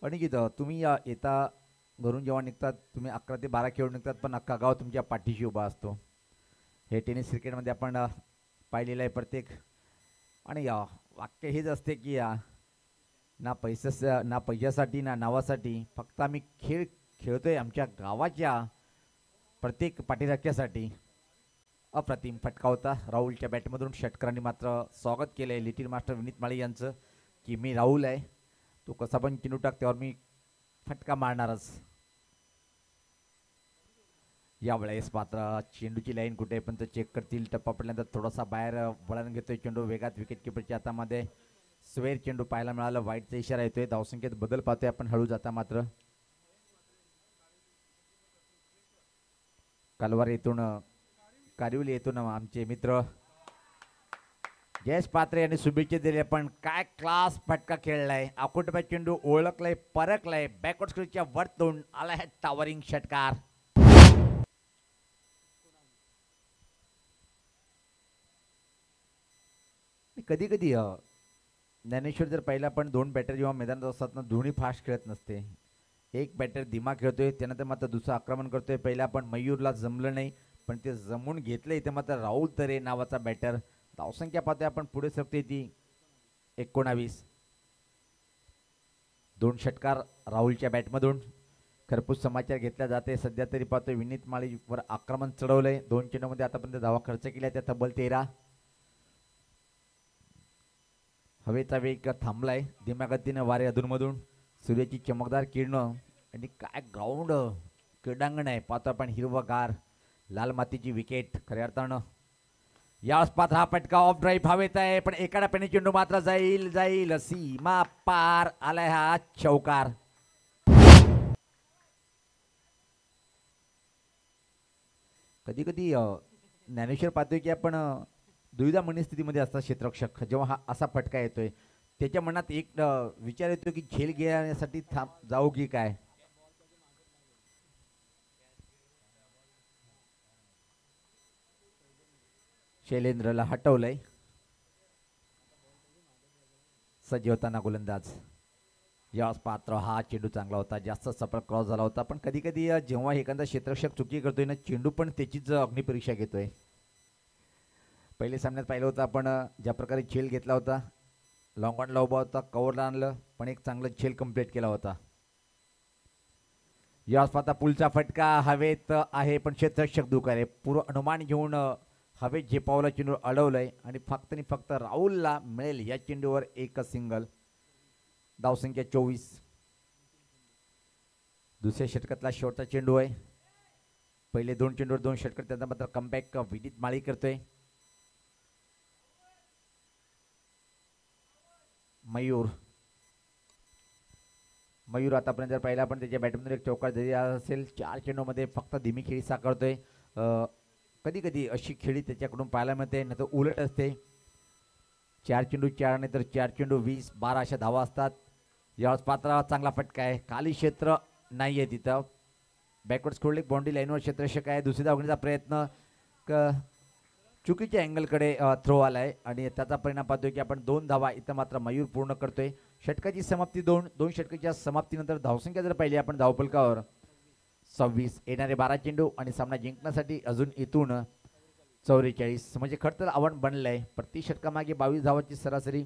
अनिकेत, तुम्ही येता घरून जेव्हा निघतात तुम्ही 11 ते 12 खेळून निघतात, पण अख्खा गाव तुमच्या पाठीशी उभा असतो. हे टेनिस क्रिकेटमध्ये आपण पाहिलेलं आहे प्रत्येक. आणि वाक्य हेच असते की ना पैशासाठी ना नावासाठी, फक्त आम्ही खेळ खेळतोय आमच्या गावाच्या प्रत्येक पाठीराख्यासाठी. अप्रतिम फटका होता राहुलच्या बॅटमधून. षटकारांनी मात्र स्वागत केलं आहे लिटिल मास्टर विनीत माळी यांचं की मी राहुल आहे, तो कसा पण चेंडू टाक त्यावर मी फटका मारणारच. यावेळेस मात्र चेंडूची लाईन कुठे पण चेक करतील. टप्पा पडल्यानंतर थोडासा बाहेर वळण घेतोय चेंडू वेगात. विकेट किपरच्या हातामध्ये स्वेर चेंडू पाहायला मिळाला. वाईटचा इशारा येतोय. धावसंख्येत बदल पाहतोय आपण हळू जाता. मात्र कालवार येथून कारिवली येथून आमचे मित्र जयेश पात्रे यांनी शुभेच्छा दिल्या. पण काय क्लास फटका खेळलाय. आकुटबा चेंडू ओळखलाय, परखलाय. बॅकवर्ड स्क्रीनच्या वरतून आला आहे टावरिंग षटकार. कधी कधी ज्ञानेश्वर जर पाहिला पण 2 बॅटर जेव्हा मैदानात असतात ना, दोन्ही फास्ट खेळत नसते. एक बॅटर दिमाग खेळतोय, त्यानंतर मात्र दुसरं आक्रमण करतोय. पहिला पण मयूरला जमलं नाही, पण ते जमून घेतलं. इथे मात्र राहुल तरे नावाचा बॅटर. धावसंख्या पाहतोय आपण पुढे सरते ती 19. 2 षटकार राहुलच्या बॅटमधून. खरपूस समाचार घेतला जाते. सध्या तरी पाहतोय विनीत माळीवर आक्रमण चढवलंय. 2 चेंडूमध्ये आतापर्यंत धावा खर्च केल्या त्या तब्बल 13. हवेचा वेग थांबलाय. दिमागतीनं वारे अधूनमधून. सूर्याची चमकदार किरणं आणि काय ग्राउंड क्रीडांगण आहे. पाहतो आपण हिरवगार लाल मातीची विकेट. खऱ्या अर्थानं याच पात्र हा फटका ऑफ ड्राईव्ह हवेत आहे, पण एकाडा पेनी चेंडू मात्र जाईल सीमा पार. आलाय हा चौकार. कधी कधी ज्ञानेश्वर पाहतोय की आपण दुविधा मनस्थितीमध्ये असतात क्षेत्ररक्षक. जेव्हा हा असा फटका येतोय त्याच्या मनात एक विचार येतो की झेल घेण्यासाठी जाऊ की काय. शैलेंद्रला हटवलंय. सज्ज होताना गोलंदाज यास पात्र. हा चेंडू चांगला होता, जास्त सफल क्रॉस झाला होता. पण कधी कधी जेव्हा एखादा क्षेत्ररक्षक चुकी करतोय ना, चेंडू पण त्याचीच अग्निपरीक्षा घेतोय. पहिले सामन्यात पाहिलं होतं आपण ज्या प्रकारे झेल घेतला होता. लॉंग ऑनला उभा होता, कव्हरला आणलं, पण एक चांगलं झेल कंप्लीट केला होता. यास पाहता पुलचा फटका हवेत आहे, पण क्षेत्ररक्षक दूर आहे. पूर्व अनुमान घेऊन हवेत झेपावला चेंडू अडवलंय आणि फक्त राहुलला मिळेल या चेंडूवर एक सिंगल. धावसंख्या 24. दुसऱ्या षटकातला शेवटचा चेंडू आहे. पहिले 2 चेंडूवर 2 षटकार, त्यांचा मात्र कमबॅक विनीत माळी करतोय. मयूर आतापर्यंत जर पाहिला पण त्याच्या बॅटमधून एक चौकार जरी असेल. 4 चेंडूमध्ये फक्त धीमी खेळी साकारतोय. कधी कधी अशी खेळी त्याच्याकडून पाहायला मिळते, नाही तर उलट असते. 4 चेंडू 4 नाही तर 4 चेंडू 20-12 अशा धावा असतात. यावेळेस पात्र चांगला फटका आहे. खाली क्षेत्र नाही आहे तिथं. बॅकवर्ड स्क्रोल बाउंड्री लाईनवर क्षेत्ररक्षक आहे. दुसरी धावण्याचा प्रयत्न चुकीच्या अँगलकडे थ्रो आलाय आणि त्याचा परिणाम पाहतोय की आपण 2 धावा इथं मात्र मयूर पूर्ण करतोय. षटकाची समाप्ती 2 षटकाच्या समाप्तीनंतर धावसंख्या जर पाहिली आपण धावफलकावर 26. येणारे 12 चेंडू आणि सामना जिंकण्यासाठी अजून इथून 44. म्हणजे खरं तर आव्हान बनलंय. प्रति षटकामागे 22 धावाची सरासरी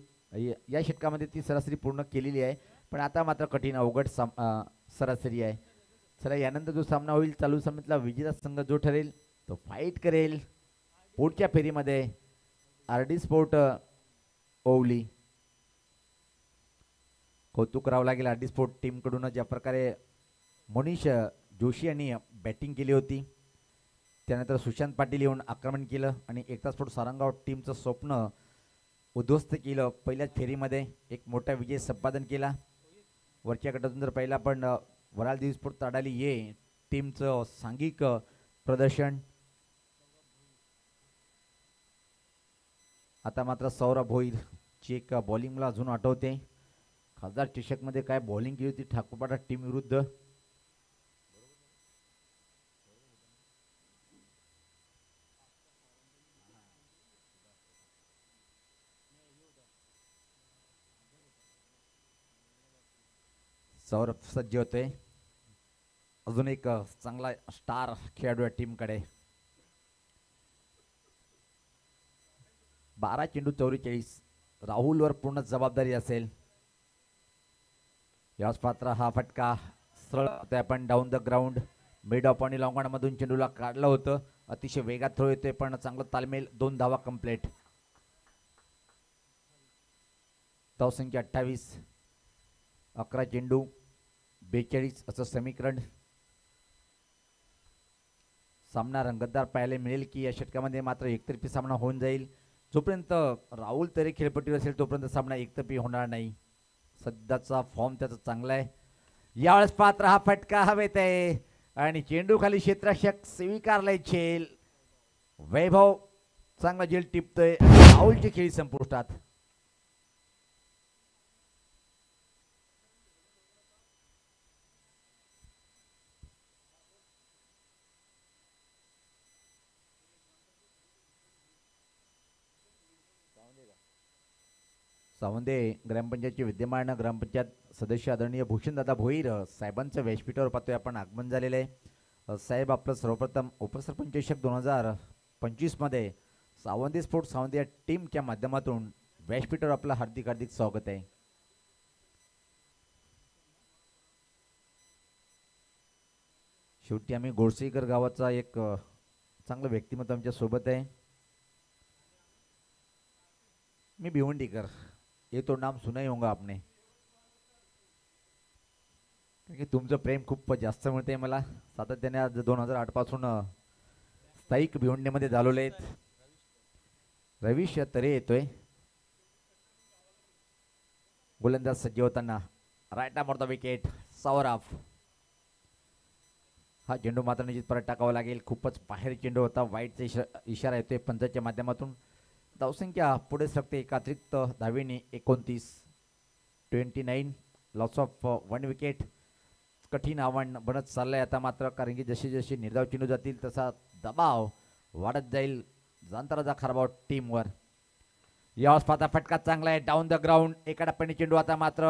या षटकामध्ये ती सरासरी पूर्ण केलेली आहे, पण आता मात्र कठीण अवघड सरासरी आहे. चला यानंतर जो सामना होईल चालू सामन्यातला विजेता संघ जो ठरेल तो फाईट करेल पुढच्या फेरीमध्ये RD स्पोर्ट ओवली. कौतुक करावं लागेल RD स्पोर्ट टीमकडून ज्या प्रकारे मनीष जोशी यांनी बॅटिंग केली होती. त्यानंतर सुशांत पाटील येऊन आक्रमण केलं आणि एकता स्पोर्ट सारंगाव टीमचं स्वप्न उद्ध्वस्त केलं. पहिल्याच फेरीमध्ये एक मोठा विजय संपादन केला. वरच्या गटातून जर पाहिला पण वराल देवी स्पोर्ट ताडाली ये टीमचं सांघिक प्रदर्शन आता मात्र सौरभ भोईर ची एक बॉलिंग मला अजून आठवते. खासदार चषकमध्ये काय बॉलिंग केली होती ठाकूरपाडा टीम विरुद्ध. सौरभ सज्ज होते. अजून एक चांगला स्टार खेळाडू आहे टीमकडे. 12 चेंडू 44. राहुलवर पूर्ण जबाबदारी असेल. याच पात्र हा फटका सरळ होतोय पण down the ground mid of आणि लॉंग मधून चेंडूला काढलं होतं. अतिशय वेगात थ्रो येतोय पण चांगलं तालमेल. 2 धावा कंप्लीट. धावसंख्या 28. 11 चेंडू 42 असं समीकरण. सामना रंगतदार पाहायला मिळेल की या षटकामध्ये मात्र एकतर्फी सामना होऊन जाईल. जोपर्यंत राहुल तरी खेळपट्टीवर असेल तोपर्यंत सामना एकतर्फी होणार नाही. सध्याचा फॉर्म त्याचा चांगला आहे. यावेळेस पात्र हा फटका हवेत आहे आणि चेंडू खाली क्षेत्ररक्षक स्वीकारलाय झेल. वैभव चांगला झेल टिपतोय. राहुलची खेळी संपुष्टात. सावंदे ग्रामपंचायतचे विद्यमान ग्रामपंचायत सदस्य आदरणीय भूषणदादा भोईर साहेबांचं व्यासपीठावर पाहतोय आपण आगमन झालेलं आहे. साहेब आपलं सर्वप्रथम उपसरपंच चषक 2025 मध्ये सावंदे स्पोर्ट्स सावंदे या टीमच्या माध्यमातून व्यासपीठावर आपलं हार्दिक हार्दिक स्वागत आहे. शेवटी आम्ही गोडसेकर गावाचा एक चांगलं व्यक्तिमत्व आमच्या सोबत आहे. मी भिवंडीकर, ये तो नाम सुना ही होगा आपने. कारण तुमचं प्रेम खूप जास्त मिळते मला. सातत्याने आज 2008 पासून स्थायिक भिवंडीमध्ये झालेले आहेत. रवीश तरे येतोय. गोलंदाज सज्ज होताना right arm the wicket Saurabh. हा चेंडू मात्र निश्चित परत टाकावा लागेल. खूपच बाहेर चेंडू होता. वाईटचा इशारा येतोय पंचाच्या माध्यमातून. धावसंख्या पुढे सरकते. एक अतिरिक्त धावेने 29. Loss of 1 wicket. कठीण आव्हान बनत चाललंय आता मात्र, कारण की जसे जसे निर्धाव चेंडू जातील तसा दबाव वाढत जाईल जांतराचा खराबाव टीमवर. यावेळेस पाहता फटका चांगला आहे डाऊन द ग्राउंड. एका टप्प्याने चेंडू आता मात्र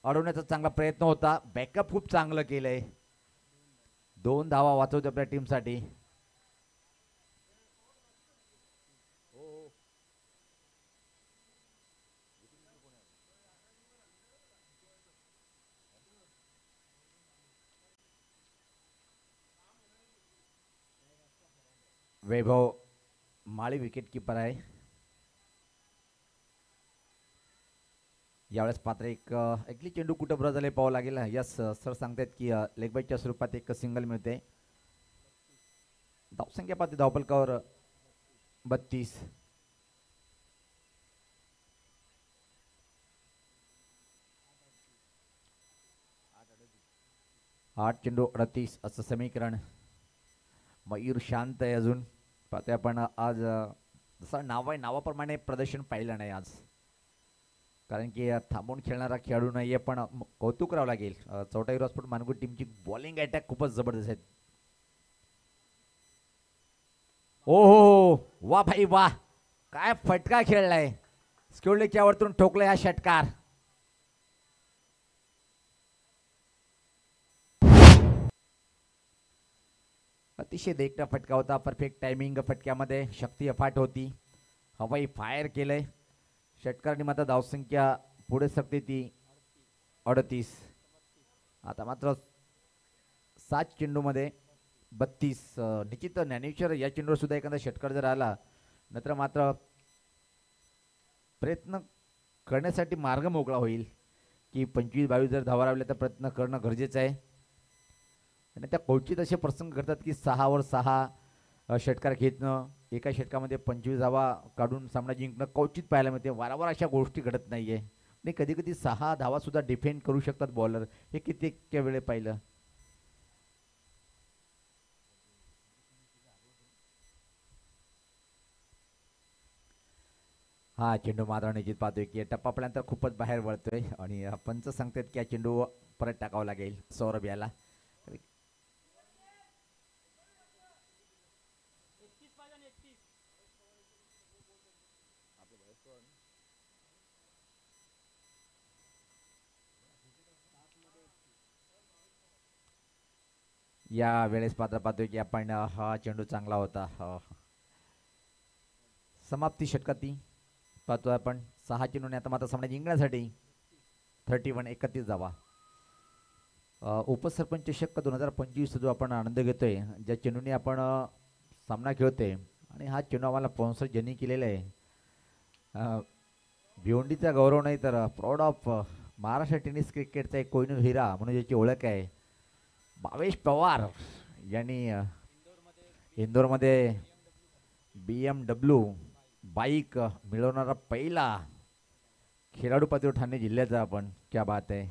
अडवण्याचा चांगला प्रयत्न होता. बॅकअप खूप चांगलं केलंय. 2 धावा वाचवतो आपल्या टीमसाठी. वैभव माळी विकेट किपर आहे. यावेळेस पात्र एकली चेंडू कुठं बरं झाले पाहावं लागेल. यस सर सांगतायत की लेग बाईच्या स्वरूपात एक सिंगल मिळते. धावसंख्या पाहते धावपलकावर 32. 8 चेंडू 38 असं समीकरण. मयूर शांत आहे अजून. पाहते आपण आज जसं नाव आहे नावाप्रमाणे प्रदर्शन पाहिलं नाही आज, कारण की थांबून खेळणारा खेळाडू नाही आहे. पण कौतुक करावं लागेल चौटाई रॉसपूट मानगुड टीमची बॉलिंग अटॅक खूपच जबरदस्त आहेत. ओ हो वा भाई वा, काय फटका खेळलाय. स्क्युलेच्या वरतून ठोकलाय हा षटकार. अतिशय देखणा फटका होता. Perfect timing फटक्यामध्ये. शक्ती अफाट होती. हवाई फायर केलंय षटकाराने. मात्र धावसंख्या पुढे सरकते ती 38. आता मात्र 7 चेंडूमध्ये 32. निश्चित ज्ञानेश्वर या चेंडूवर सुद्धा एखादा षटकार जर आला नंतर मात्र प्रयत्न करण्यासाठी मार्ग मोकळा होईल की 25-22 जर धावा लावल्या तर प्रयत्न करणं गरजेचं आहे. आणि त्या क्वचित असे प्रसंग घडतात की 6 वर 6 षटकार घेतणं, एका षटकामध्ये 25 धावा काढून सामना जिंकणं क्वचित पाहायला मिळते. वारंवार अशा गोष्टी घडत नाहीये. आणि कधी कधी 6 धावा सुद्धा डिफेंड करू शकतात बॉलर. हे कित्येक वेळे पाहिलं. हा चेंडू मात्र निश्चित पाहतोय की टप्पापर्यंत खूपच बाहेर वळतोय आणि पंच सांगतात की हा चेंडू परत टाकावा लागेल सौरभ याला. या वेळेस पात्र पाहतोय की आपण हा चेंडू चांगला होता. समाप्ती षटकाती पाहतोय आपण 6 चेंडूने आता मात्र सामना जिंकण्यासाठी 31 धावा. उपसरपंच चषक 2025 जो आपण आनंद घेतोय, ज्या चेंडूने आपण सामना खेळतोय आणि हा चेंडू आम्हाला स्पॉन्सर ज्यांनी केलेला आहे, भिवंडीचा गौरव नाही तर प्राऊड ऑफ महाराष्ट्र टेनिस क्रिकेटचा एक कोहिनूर हिरा म्हणून ज्याची ओळख आहे, भावेश पवार यांनी इंदोरमध्ये BMW बाईक मिळवणारा पहिला खेळाडू पातळीवर ठाणे जिल्ह्याचा आपण क्या बात आहे.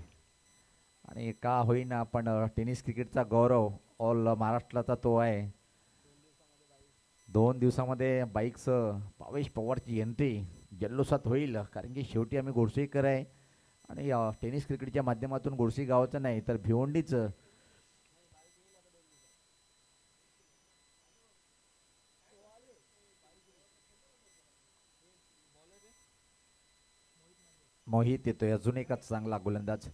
आणि का होईना आपण टेनिस क्रिकेटचा गौरव ऑल महाराष्ट्राचा तो आहे. 2 दिवसामध्ये बाईकचं भावेश पवारची एंट्री जल्लोषात होईल, कारण की शेवटी आम्ही गोडसेकर आहे आणि टेनिस क्रिकेटच्या माध्यमातून गोडसे गावाचं नाही तर भिवंडीचं मोहित येतोय, अजून एकच चांगला गोलंदाज.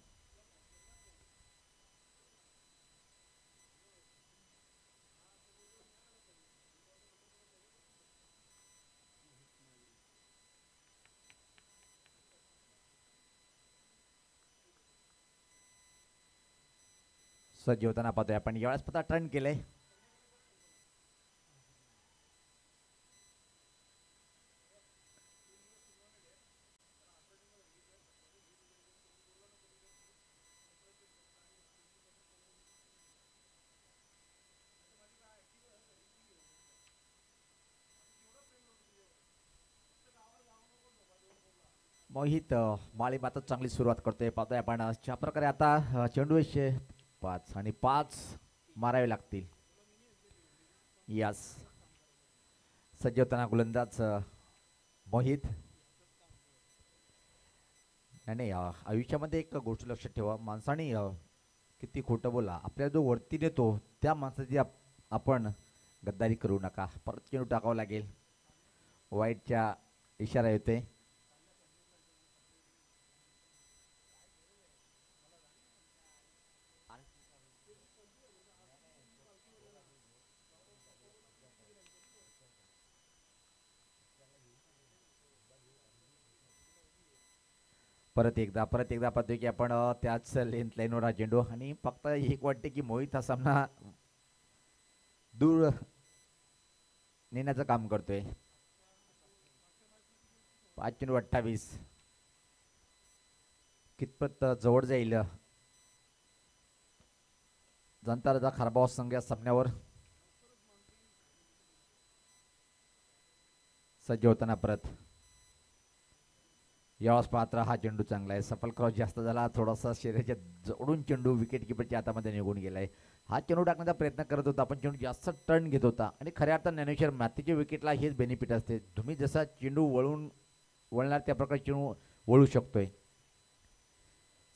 सज्ज होताना पाहतोय आपण यावेळेस पता टर्न केलंय. मोहित माळी मात्र चांगली सुरुवात करतोय पाहतोय आपण. अशा प्रकारे आता चेंडू 5 आणि 5 मारावे लागतील. यस, सज्ज होताना गोलंदाज मोहित. नाही आयुष्यामध्ये एक गोष्ट लक्षात ठेवा, माणसाने किती खोटं बोला, आपल्याला जो वरती देतो त्या माणसाची आपण गद्दारी करू नका. परत चेंडू टाकावं लागेल, वाईटच्या इशारा येते. परत एकदा पाहतोय की आपण त्याच लेंथ लाईनवर हा चेंडू आणि फक्त एक वाटते की मोहित हा सामना दूर नेण्याचं काम करतोय. 5 चेंडू 28 कितपत जवळ जाईल जनताराचा खारबाव संघ या सामन्यावर. सज्ज होताना परत यावेळेस पात्र हा चेंडू चांगला आहे. सफल क्रॉस जास्त झाला, थोडासा शरीराच्या जवळून चेंडू विकेट किपरच्या हातामध्ये निघून गेलाय. हा चेंडू टाकण्याचा प्रयत्न करत होता, पण चेंडू जास्त टर्न घेत होता आणि खऱ्या अर्थानं ज्ञानेश्वर मातीच्या विकेटला हेच बेनिफिट असते. तुम्ही जसा चेंडू वळणार त्या प्रकारे चेंडू वळू शकतोय.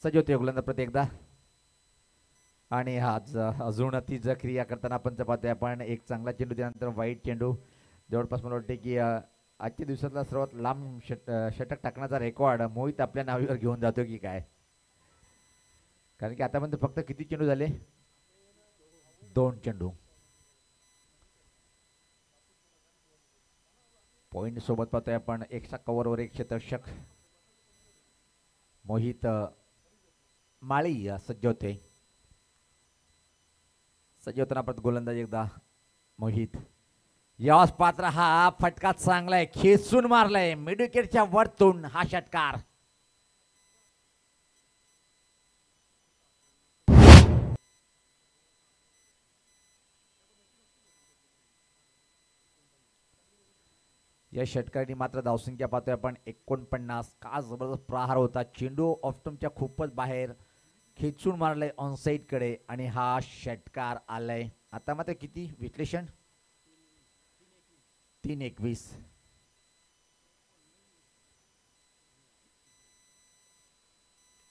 सज्ज होते गोलंदाज परत एकदा आणि हा अजून तीच क्रिया करताना आपण पाहतोय आपण. एक चांगला चेंडू त्यानंतर वाईट चेंडू. जवळपास मला वाटते की आजच्या दिवसातला सर्वात लांब षटक टाकण्याचा रेकॉर्ड मोहित आपल्या नावावर घेऊन जातो की काय, कारण की आतापर्यंत फक्त किती चेंडू झाले, 2 चेंडू. पॉइंट सोबत पाहतोय आपण. एक्स्ट्रा कव्हरवर एक शतक. मोहित माळी सज्ज होते. सज्ज होताना परत गोलंदाज एकदा मोहित. यास पात्र हा फटका चांगला आहे, खेचून मारलाय मिड विकेटच्या वरतून हा षटकार. या षटकाराने मात्र धावसंख्या पाहतोय आपण 49. का जबरदस्त प्रहार होता, चेंडू ऑफस्टंपच्या खूपच बाहेर खेचून मारलाय ऑन साइड कडे आणि हा षटकार आलाय. आता मात्र किती विश्लेषण, 3-21.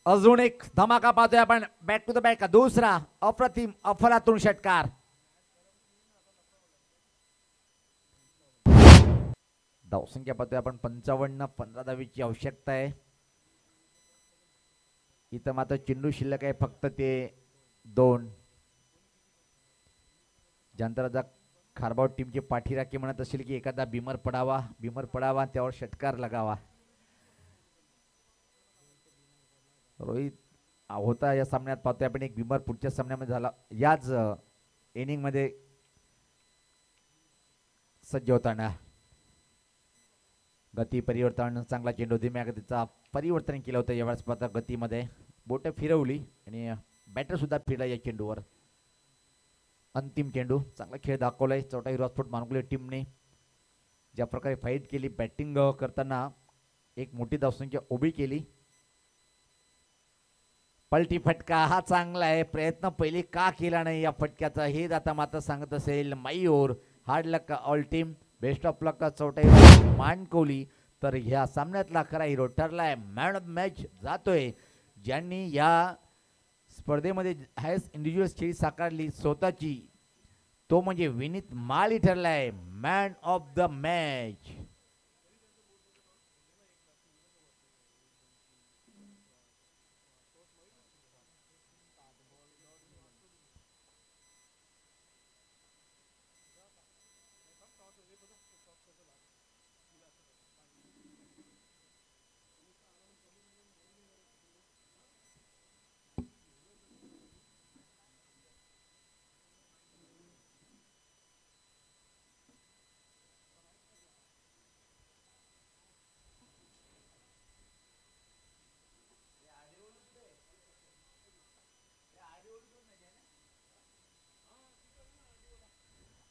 अजून एक धमाका पाहतोय आपण बॅक टू द बॅक दुसरा अप्रतिम अफलातून षटकार. धावसंख्या पाहतोय आपण 55 15 धावीची आवश्यकता आहे. इथं मात्र चेंडू शिल्लक आहे फक्त ते 2. ज्यांतराजा खारबाव टीमची पाठीराखी म्हणत असेल की एखादा बिमर पडावा त्यावर षटकार लगावा. रोहित होता या सामन्यात पाहतोय आपण एक बिमर पुढच्या सामन्यामध्ये झाला याच इनिंग मध्ये सज्ज होताना. गती परिवर्तन चांगला चेंडू धीम्या गतीचा परिवर्तन केलं होतं यावेळेस पाहता गतीमध्ये बोट फिरवली आणि बॅटर सुद्धा फिरला या चेंडूवर. अंतिम चेंडू चांगला खेळ दाखवलाय चौटाई रॉसफोर्ट मानकुले टीमने. ज्या प्रकारे फाईट केली बॅटिंग करताना एक मोठी धावसंख्या उभी केली. पलटी फटका हा चांगला आहे. प्रयत्न पहिले का केला नाही या फटक्याचा हे आता मात्र सांगत असेल Mayur. Hard luck all team best of luck Chautai Mankoli. तर ह्या सामन्यातला खरा हिरो ठरलाय मॅन ऑफ मॅच जातोय ज्यांनी या स्पर्धेमध्ये हायस्ट इंडिव्हिज्युअल खेळी साकारली स्वतःची तो म्हणजे विनीत माळी ठरलाय man of the match.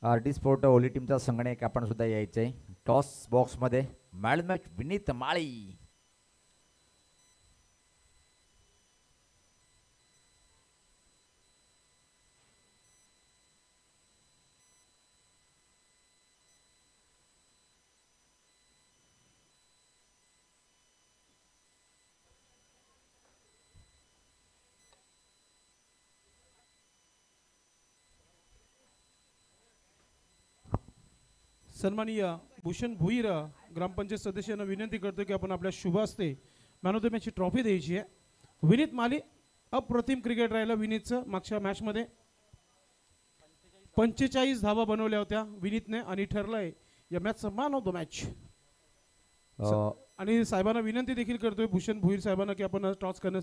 RD sport ओली टीमचा संगणक आपण सुद्धा यायचंय टॉस बॉक्स मध्ये. Man match Vineet Mali. सन्माननीय भूषण भुईर ग्रामपंचायत सदस्यांना विनंती करतो की आपण आपल्या शुभ हस्ते मॅन ऑफ द मॅचची ट्रॉफी द्यायची आहे. विनीत माली अप्रतिम क्रिकेट राहिलं विनीतचं. मागच्या मॅचमध्ये 45 धावा बनवल्या होत्या विनीतने आणि ठरलंय या मॅचचं मॅन ऑफ द मॅच. आणि साहेबांना विनंती देखील करतोय भूषण भुईर साहेबांना की आपण टॉस करण्यास